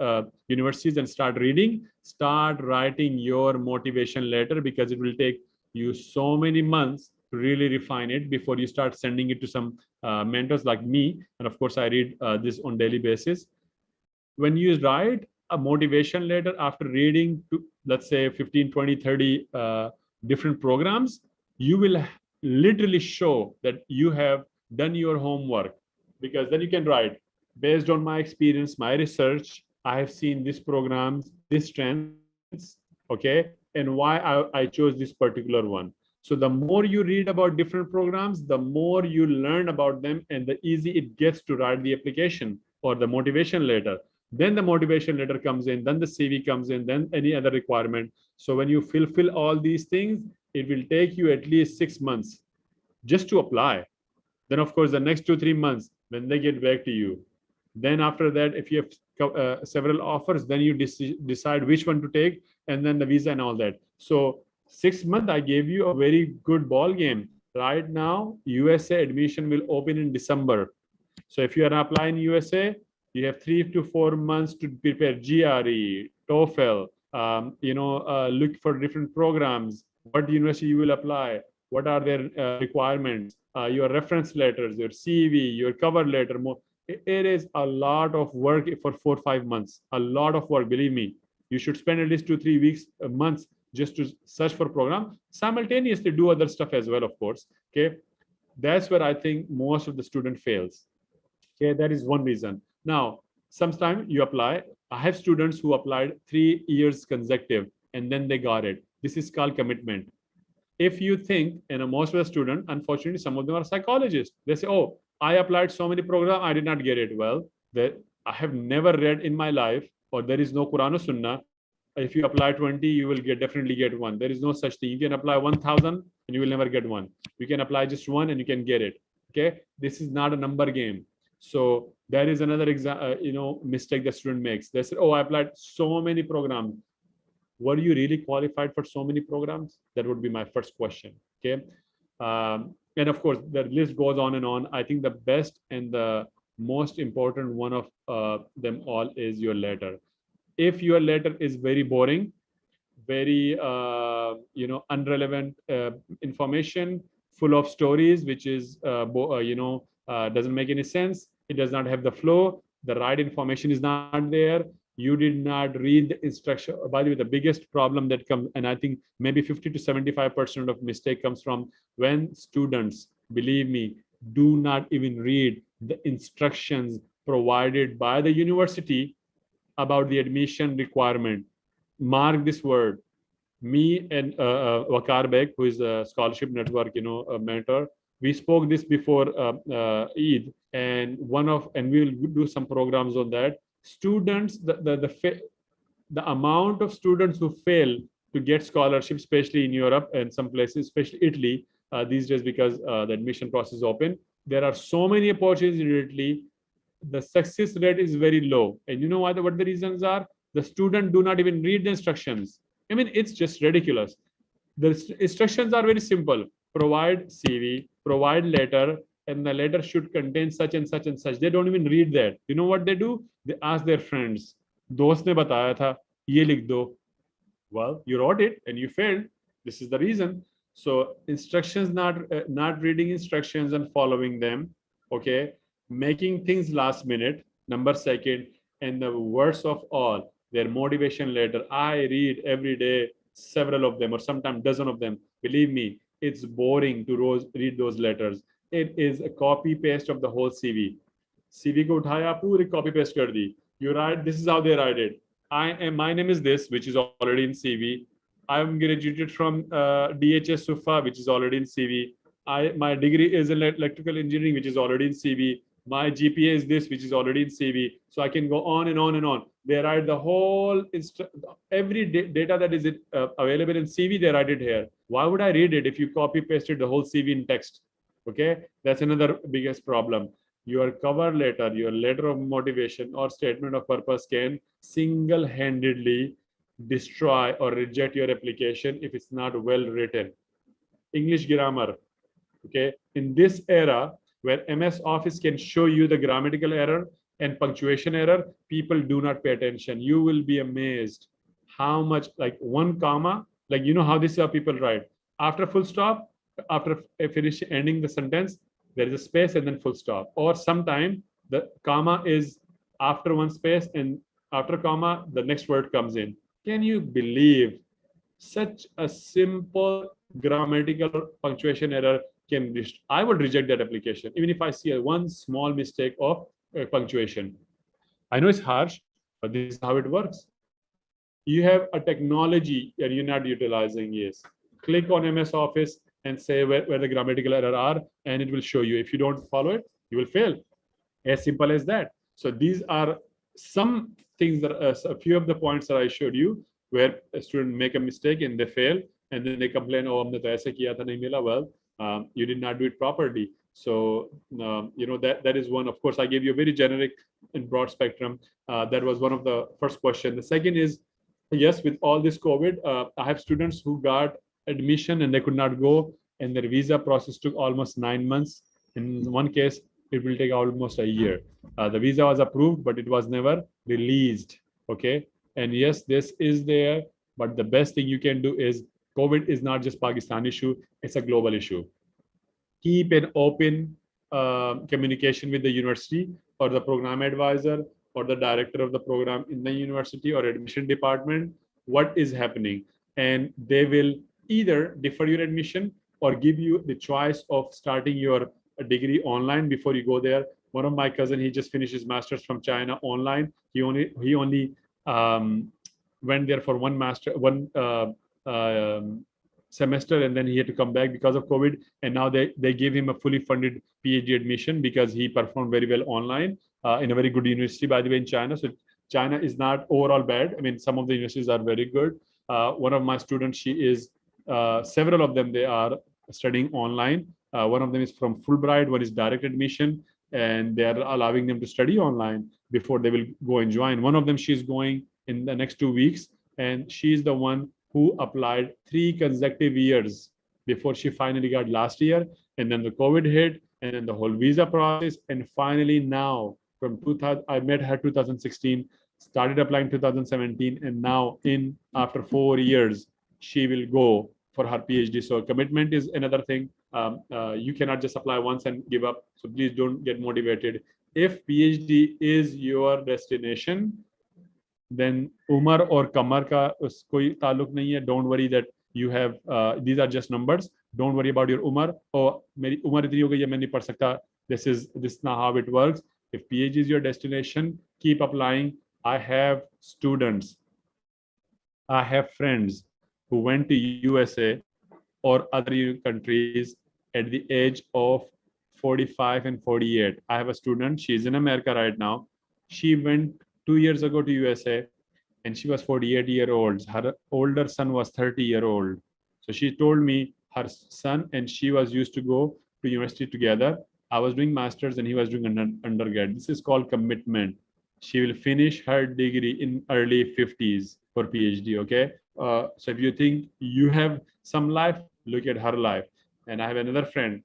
universities and start reading, start writing your motivation letter, because it will take you so many months to really refine it before you start sending it to some mentors like me. And of course, I read this on daily basis. When you write a motivation letter after reading, let's say 15, 20, 30 different programs, you will literally show that you have done your homework, because then you can write, based on my experience, my research, I have seen these programs, these strengths, okay, and why I chose this particular one. So the more you read about different programs, the more you learn about them, and the easy it gets to write the application or the motivation letter. Then the motivation letter comes in, then the CV comes in, then any other requirement. So when you fulfill all these things, it will take you at least 6 months just to apply. Then of course, the next 2-3 months, when they get back to you. Then after that, if you have several offers, then you decide which one to take, and then the visa and all that. So 6 months, I gave you a very good ball game. Right now, USA admission will open in December. So if you are applying USA, you have 3 to 4 months to prepare GRE, TOEFL, look for different programs, what university you will apply, what are their requirements, your reference letters, your CV, your cover letter. It is a lot of work for 4 or 5 months, a lot of work, believe me. You should spend at least 2-3 weeks, months, just to search for program. Simultaneously do other stuff as well, of course. Okay, that's where I think most of the student fails. Okay, that is one reason. Now, sometimes you apply. I have students who applied 3 years consecutive, and then they got it. This is called commitment. If you think, and most of the students, unfortunately, some of them are psychologists. They say, oh, I applied so many programs, I did not get it. Well, I have never read in my life, or there is no Quran or Sunnah. If you apply 20, you will definitely get one. There is no such thing. You can apply 1,000 and you will never get one. You can apply just one and you can get it. Okay, this is not a number game. So that is another mistake the student makes. They said, oh, I applied so many programs. Were you really qualified for so many programs? That would be my first question. Okay, and of course the list goes on and on. I think the best and the most important one of them all is your letter. If your letter is very boring, very unrelevant information, full of stories, which is doesn't make any sense, it does not have the flow, the right information is not there, You did not read the instruction. By the way, the biggest problem that comes, and I think maybe 50 to 75% of mistake comes from when students, believe me, do not even read the instructions provided by the university about the admission requirement. Mark this word. Me and Wakar Beg, who is a scholarship network, a mentor, we spoke this before Eid, and we'll do some programs on that. Students, the amount of students who fail to get scholarships, especially in Europe and some places, especially Italy, these days, because the admission process is open. There are so many opportunities in Italy. The success rate is very low. And you know what the reasons are? The student do not even read the instructions. I mean, it's just ridiculous. The instructions are very simple. Provide CV, provide letter, and the letter should contain such and such and such. They don't even read that. You know what they do? They ask their friends. दोस्त ने बताया था, ये लिख दो. Well, you wrote it and you failed. This is the reason. So instructions, not reading instructions and following them. Okay, making things last minute. Number second, and the worst of all, their motivation letter. I read every day several of them, or sometimes dozen of them. Believe me, it's boring to read those letters. It is a copy paste of the whole CV. CV को उठाया, पूरी copy paste कर दी. You write, this is how they write it. My name is this, which is already in CV. I'm graduated from DHS Sufa, which is already in CV. My degree is in electrical engineering, which is already in CV. My GPA is this, which is already in CV. So I can go on and on and on. They write the whole, every data that is available in CV, they write it here. Why would I read it if you copy pasted the whole CV in text? Okay, that's another biggest problem. Your cover letter, your letter of motivation or statement of purpose can single-handedly destroy or reject your application if it's not well written. English grammar. Okay, in this era where MS Office can show you the grammatical error and punctuation error, people do not pay attention. You will be amazed how much, like one comma, like you know how this is how people write. After full stop, after ending the sentence, there is a space and then full stop. Or sometime the comma is after one space and after comma, the next word comes in. Can you believe such a simple grammatical punctuation error can be? I would reject that application, even if I see one small mistake of punctuation. I know it's harsh, but this is how it works. You have a technology and you're not utilizing. Yes. Click on MS Office and say where the grammatical error are, and it will show you. If you don't follow it, you will fail. As simple as that. So these are some things that a few of the points that I showed you where a student make a mistake and they fail, and then they complain, oh, humne to aise kiya tha, nahi mila. Well, you did not do it properly. So that is one. Of course, I gave you a very generic and broad spectrum. That was one of the first questions. The second is, yes, with all this COVID, I have students who got admission and they could not go, and their visa process took almost 9 months. In one case, it will take almost a year. The visa was approved, but it was never released. Okay, and yes, this is there, but the best thing you can do is, COVID is not just Pakistan issue; it's a global issue. Keep an open communication with the university or the program advisor or the director of the program in the university or admission department. What is happening, and they will either defer your admission or give you the choice of starting your degree online before you go there. One of my cousin, he just finished his master's from China online. He only went there for one semester, and then he had to come back because of COVID. And now they gave him a fully funded PhD admission because he performed very well online in a very good university, by the way, in China. So China is not overall bad. I mean, some of the universities are very good. One of my students, she is several of them, they are studying online. One of them is from Fulbright, one is direct admission, and they are allowing them to study online before they will go and join. One of them, she's going in the next 2 weeks, and she's the one who applied 3 consecutive years before she finally got last year. And then the COVID hit, and then the whole visa process. And finally now, from 2000, I met her 2016, started applying 2017, and now after 4 years, she will go for her PhD. So commitment is another thing. You cannot just apply once and give up. So please don't get motivated. If PhD is your destination, then umar or kamar ka koi taluk nahi hai. Don't worry that you have these are just numbers. Don't worry about your umar. Oh, meri umar itni ho gayi hai, main nahi padh sakta. This is not how it works. If PhD is your destination, keep applying. I have students, I have friends who went to USA or other countries at the age of 45 and 48. I have a student, she's in America right now. She went 2 years ago to USA and she was 48-year-old. Her older son was 30-year-old. So she told me her son and she was used to go to university together. I was doing masters and he was doing undergrad. This is called commitment. She will finish her degree in early 50s for PhD, okay? So if you think you have some life, look at her life. And I have another friend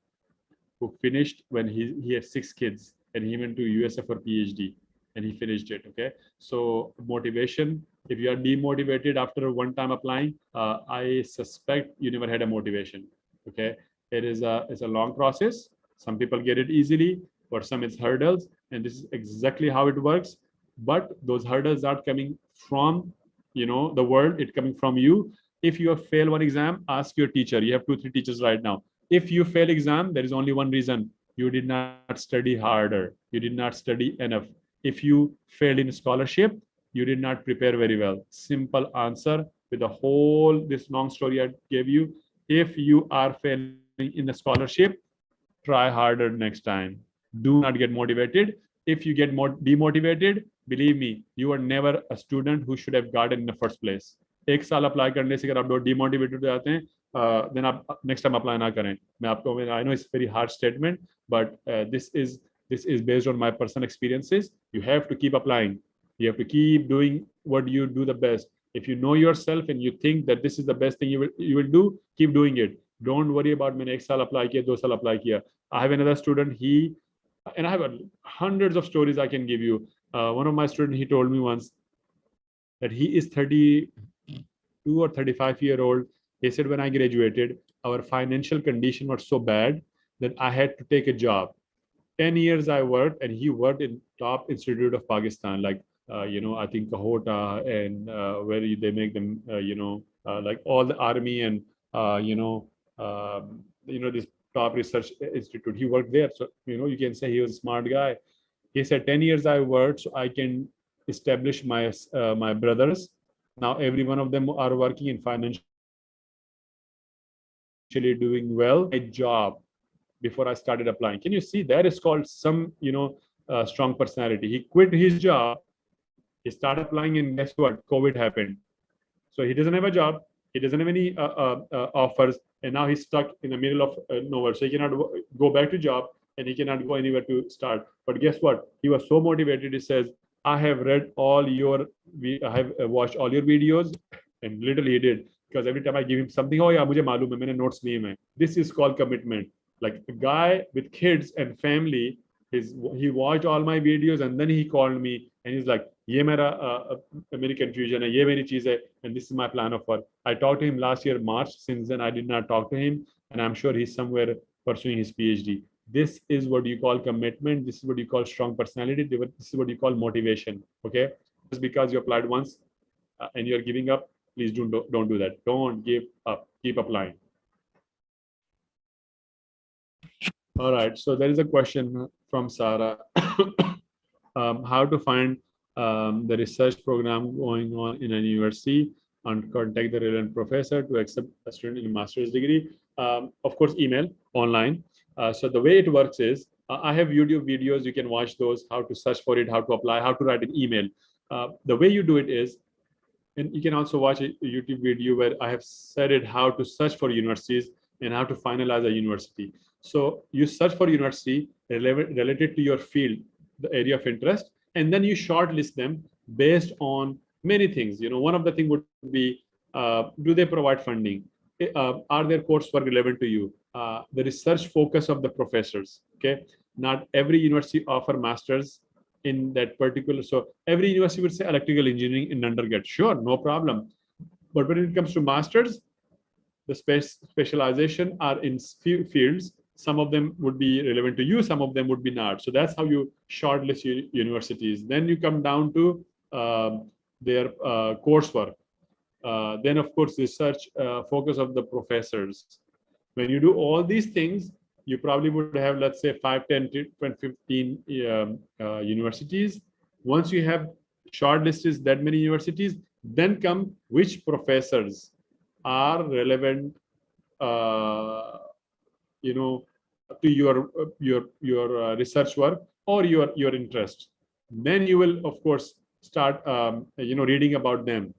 who finished when he had 6 kids and he went to USA for PhD and he finished it, okay? So motivation, if you are demotivated after one time applying, I suspect you never had a motivation, okay? It's a long process. Some people get it easily, for some it's hurdles, and this is exactly how it works. But those hurdles are coming from, the world, it's coming from you. If you have failed one exam, ask your teacher. You have 2-3 teachers right now. If you fail exam, there is only one reason: you did not study harder, you did not study enough. If you failed in scholarship, you did not prepare very well. Simple answer with the whole this long story I gave you. If you are failing in the scholarship, try harder next time. Do not get motivated. If you get more demotivated, believe me, you are never a student who should have gotten in the first place. एक साल apply करने से अगर आप demotivated हो जाते हैं, then आप next time अप्लाई ना करें. मैं आपको, I know it's a very hard statement, but this is based on my personal experiences. You have to keep applying. You have to keep doing what you do the best. If you know yourself and you think that this is the best thing you will do, keep doing it. Don't worry about मैंने 1 साल apply किया, 2 साल apply किया. I have another student, and I have hundreds of stories I can give you. One of my students, he told me once that he is 32 or 35-year-old. He said, when I graduated, our financial condition was so bad that I had to take a job. 10 years I worked, and he worked in top institute of Pakistan, like, I think Kahota, and where they make them, like all the army and, this top research institute. He worked there. So, you can say he was a smart guy. He said, 10 years I worked so I can establish my brothers. Now every one of them are working in financially doing well. My job before I started applying. Can you see that is called some, strong personality. He quit his job. He started applying, and guess what? COVID happened. So he doesn't have a job. He doesn't have any offers, and now he's stuck in the middle of nowhere. So he cannot go back to job, and he cannot go anywhere to start. But guess what? He was so motivated. He says, I have read I have watched all your videos, and literally he did, because every time I give him something, oh yeah, मुझे मालूम है, मैंने notes लिए हैं. This is called commitment. Like a guy with kids and family, he watched all my videos, and then he called me and he's like, ये मेरी confusion है, ये मेरी चीज़ है, and this is my plan of work. I talked to him last year March. Since then I did not talk to him, and I'm sure he's somewhere pursuing his PhD. This is what you call commitment. This is what you call strong personality. This is what you call motivation. Okay, just because you applied once and you're giving up, please don't do that. Don't give up. Keep applying. All right. So there is a question from Sarah. How to find the research program going on in a university and contact the relevant professor to accept a student in a master's degree. Of course, email online. So the way it works is, I have YouTube videos. You can watch those, how to search for it, how to apply, how to write an email. The way you do it is, and you can also watch a YouTube video where I have said it how to search for universities and how to finalize a university. So you search for university related to your field, the area of interest, and then you shortlist them based on many things. One of the things would be, do they provide funding? Are their coursework relevant to you? The research focus of the professors. Okay, not every university offer masters in that particular. So every university would say electrical engineering in undergrad. Sure, no problem. But when it comes to masters, the specialization are in few fields. Some of them would be relevant to you, some of them would be not. So that's how you shortlist your universities. Then you come down to their coursework. Then, of course, research focus of the professors. When you do all these things, you probably would have, let's say, 5, 10, 15 universities. Once you have shortlisted that many universities, then come which professors are relevant, to your research work or your interest. Then you will, of course, start reading about them.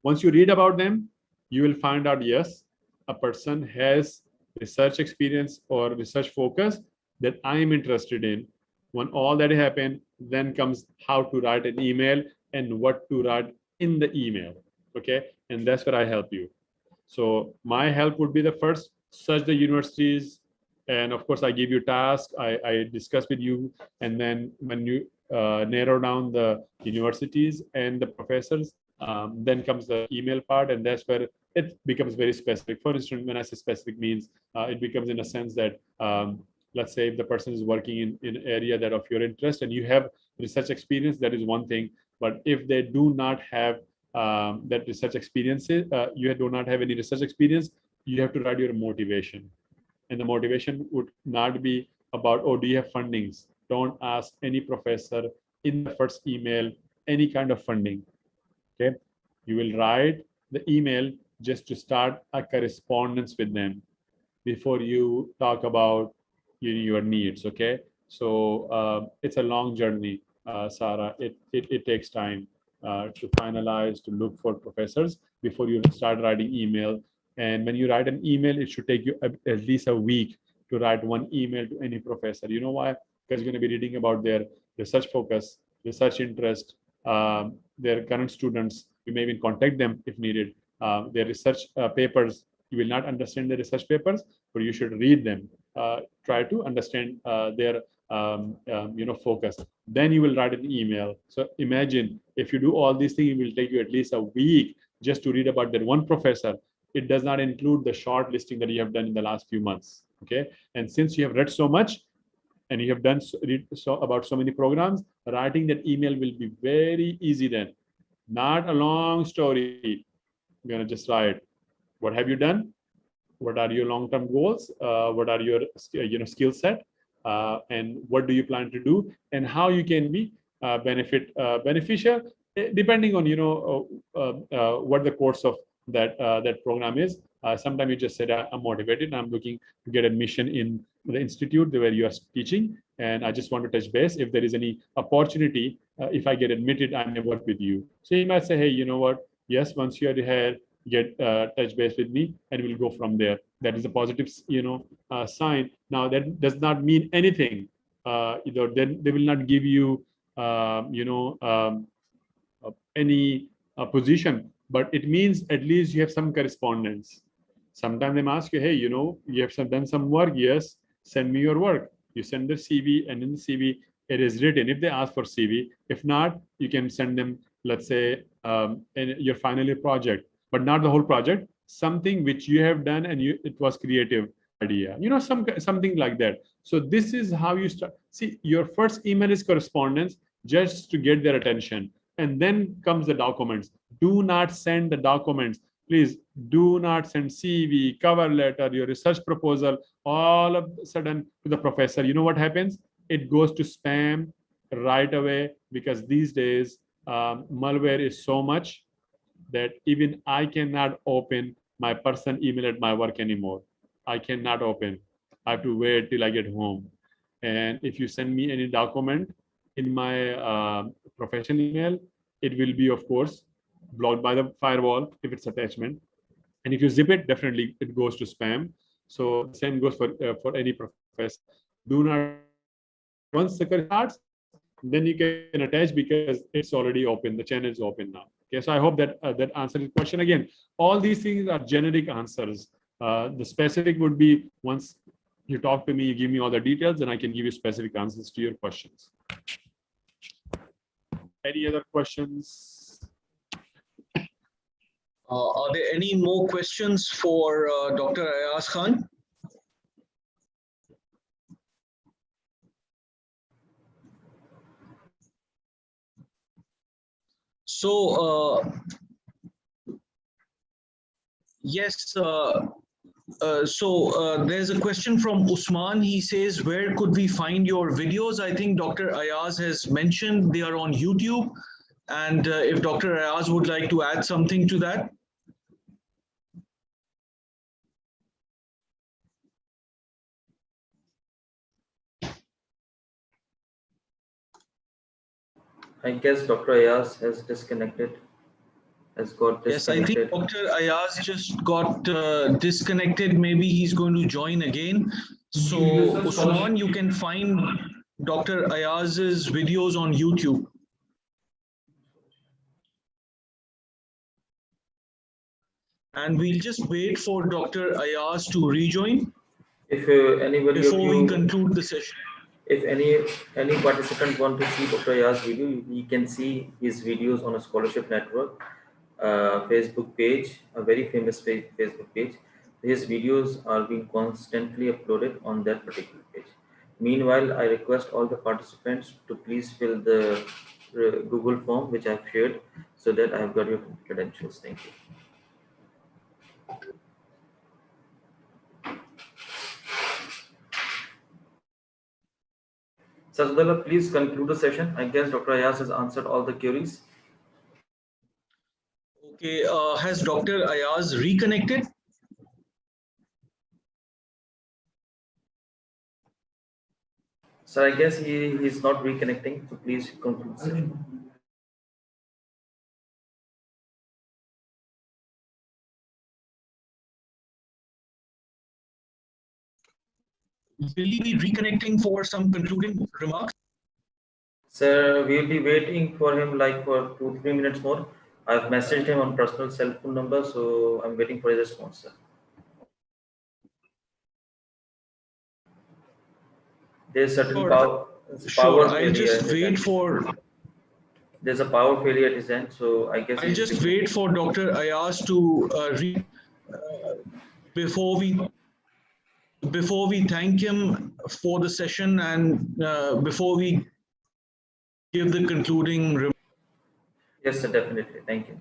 Once you read about them, you will find out, yes, a person has research experience or research focus that I am interested in. When all that happens, then comes how to write an email and what to write in the email. Okay, and that's where I help you. So my help would be the first, search the universities, and of course I give you tasks, I discuss with you, and then when you narrow down the universities and the professors, then comes the email part, and that's where it becomes very specific. For instance, when I say specific means, it becomes in a sense that, let's say if the person is working in an area that of your interest and you have research experience, that is one thing. But if they do not have that research experience, you do not have any research experience, you have to write your motivation. And the motivation would not be about, oh, do you have fundings? Don't ask any professor in the first email any kind of funding. Okay, you will write the email just to start a correspondence with them before you talk about your needs. Okay, so it's a long journey, Sarah. It takes time to finalize, to look for professors before you start writing email. And when you write an email, it should take you at least a week to write one email to any professor. You know why? Because you're going to be reading about their research focus, research interest, their current students. You may even contact them if needed. Their research papers. You will not understand the research papers, but you should read them. Try to understand their focus. Then you will write an email. So imagine if you do all these things, it will take you at least a week just to read about that one professor. It does not include the short listing that you have done in the last few months. Okay, and since you have read so much and you have done about so many programs, writing that email will be very easy then. Not a long story. You're gonna just write, what have you done? What are your long-term goals? What are your skill set? And what do you plan to do? And how you can be beneficial, depending on what the course of that program is. Sometimes you just said, I'm motivated, I'm looking to get admission in the institute where you are teaching, and I just want to touch base. If there is any opportunity, if I get admitted, I may work with you. So you might say, hey, you know what? Yes, once you are here, get touch base with me, and we'll go from there. That is a positive, sign. Now that does not mean anything. Then they will not give you, any position, but it means at least you have some correspondence. Sometimes they ask you, hey, you have done some work. Yes, send me your work. You send the CV, and in the CV it is written. If they ask for CV, if not, you can send them, let's say, your final year project, but not the whole project. Something which you have done and it was creative idea. Something like that. So this is how you start. See, your first email is correspondence just to get their attention. And then comes the documents. Do not send the documents. Please do not send CV, cover letter, your research proposal, all of a sudden to the professor. You know what happens? It goes to spam right away, because these days malware is so much that even I cannot open my personal email at my work anymore. I cannot open. I have to wait till I get home. And if you send me any document in my professional email, it will be, of course, blocked by the firewall if it's attachment. And if you zip it, definitely it goes to spam. So the same goes for any professor. Do not, once the career starts, then you can attach because it's already open. The channel is open now. Okay, so I hope that that answers the question. Again, all these things are generic answers. The specific would be once you talk to me, you give me all the details, and I can give you specific answers to your questions. Any other questions? Are there any more questions for Dr. Ayaz Khan? So yes, there's a question from Usman. He says, where could we find your videos? I think Dr. Ayaz has mentioned they are on YouTube. And if Dr. Ayaz would like to add something to that. I guess Dr. Ayaz has disconnected. Yes, I think Dr. Ayaz just got disconnected. Maybe he's going to join again. So Usman, you can find Dr. Ayaz's videos on YouTube. And we'll just wait for Dr. Ayaz to rejoin. If anybody before of you, we conclude the session. If any participant want to see Dr. Ayaz's video, he can see his videos on a scholarship network Facebook page, a very famous Facebook page. His videos are being constantly uploaded on that particular page. Meanwhile, I request all the participants to please fill the Google form which I've shared so that I have got your credentials. Thank you. Sajidullah, please conclude the session. I guess Dr. Ayaz has answered all the queries. Okay, has Dr. Ayaz reconnected? So I guess he's not reconnecting. So please conclude the session. Will he be reconnecting for some concluding remarks? Sir, we'll be waiting for him like for 2-3 minutes more. I've messaged him on personal cell phone number, so I'm waiting for his response, sir. There's certain power I'll just wait for. There's a power failure at his end, so I guess I'll just wait for Dr. Ayaz to before we thank him for the session and before we give the concluding remarks. Yes, sir, definitely. Thank you.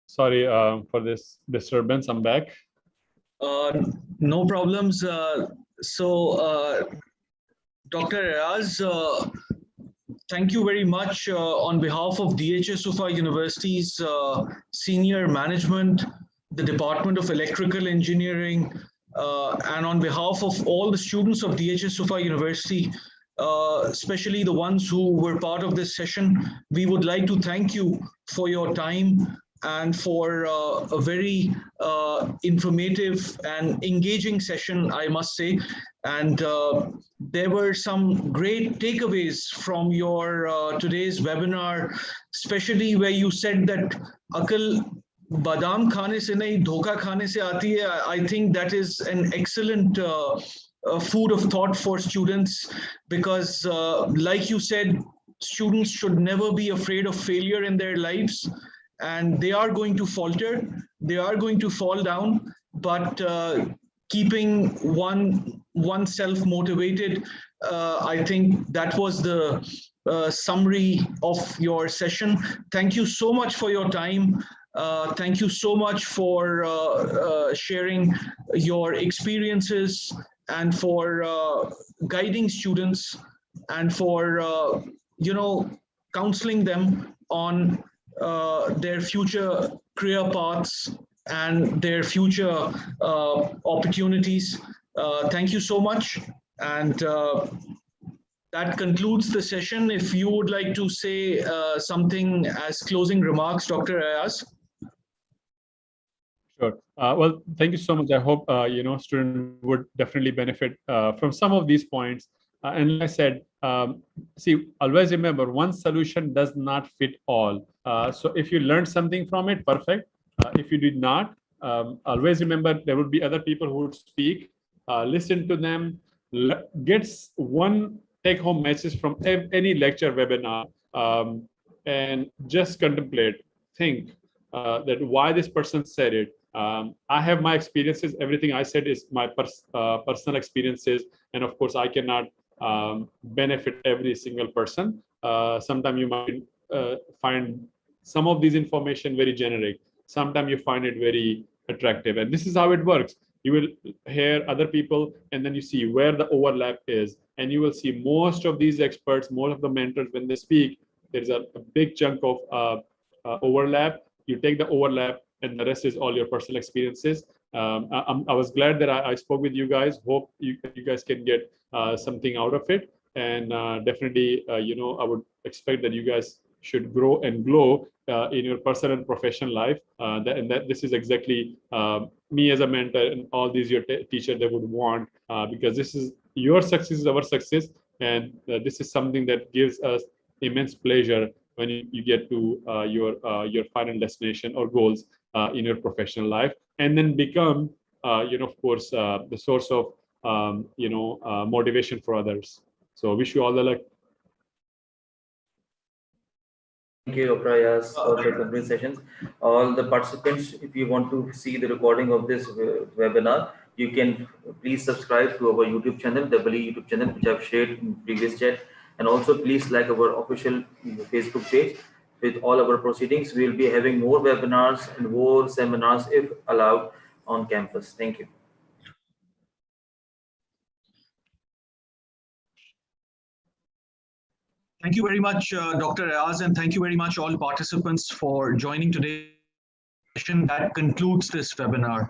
Sorry for this disturbance. I'm back. No problems. Dr. Ayaz, thank you very much on behalf of DHS Ufa University's senior management, the Department of Electrical Engineering, and on behalf of all the students of DHS Ufa University. especially the ones who were part of this session. We would like to thank you for your time and for a very informative and engaging session, I must say. And there were some great takeaways from your today's webinar, especially where you said that akal badam khane se nahi, dhoka khane se aati hai. I think that is an excellent food of thought for students, because like you said, students should never be afraid of failure in their lives, and they are going to falter, they are going to fall down, but keeping oneself motivated, I think that was the summary of your session. Thank you so much for your time. Thank you so much for sharing your experiences and for guiding students and for counseling them on their future career paths and their future opportunities. Thank you so much. And that concludes the session. If you would like to say something as closing remarks, Dr. Ayaz. Sure. Well, thank you so much. I hope students would definitely benefit from some of these points. And like I said, see, always remember, one solution does not fit all. So if you learned something from it, perfect. If you did not, always remember there would be other people who would speak. Listen to them. Get one take-home message from any lecture, webinar, and just contemplate, think that why this person said it. I have my experiences. Everything I said is my personal experiences, and of course, I cannot benefit every single person. Sometimes you might find some of these information very generic. Sometimes you find it very attractive, and this is how it works. You will hear other people, and then you see where the overlap is, and you will see most of these experts, most of the mentors, when they speak, there's a big chunk of overlap. You take the overlap, and the rest is all your personal experiences. I was glad that I spoke with you guys. Hope you guys can get something out of it, and definitely, I would expect that you guys should grow and glow in your personal and professional life. That this is exactly me as a mentor and all these your teacher they would want, because this is your success is our success, and this is something that gives us immense pleasure when you get to your final destination or goals in your professional life, and then become of course the source of motivation for others. So wish you all the luck. Thank you, Dr. Ayaz, for the complete sessions. All the participants, if you want to see the recording of this webinar, you can please subscribe to our YouTube channel, the Bali YouTube channel, which I've shared in previous chat. And also please like our official Facebook page. With all our proceedings, we will be having more webinars and more seminars if allowed on campus. Thank you. Thank you very much, Dr. Ayaz, and thank you very much all participants for joining today's session. That concludes this webinar.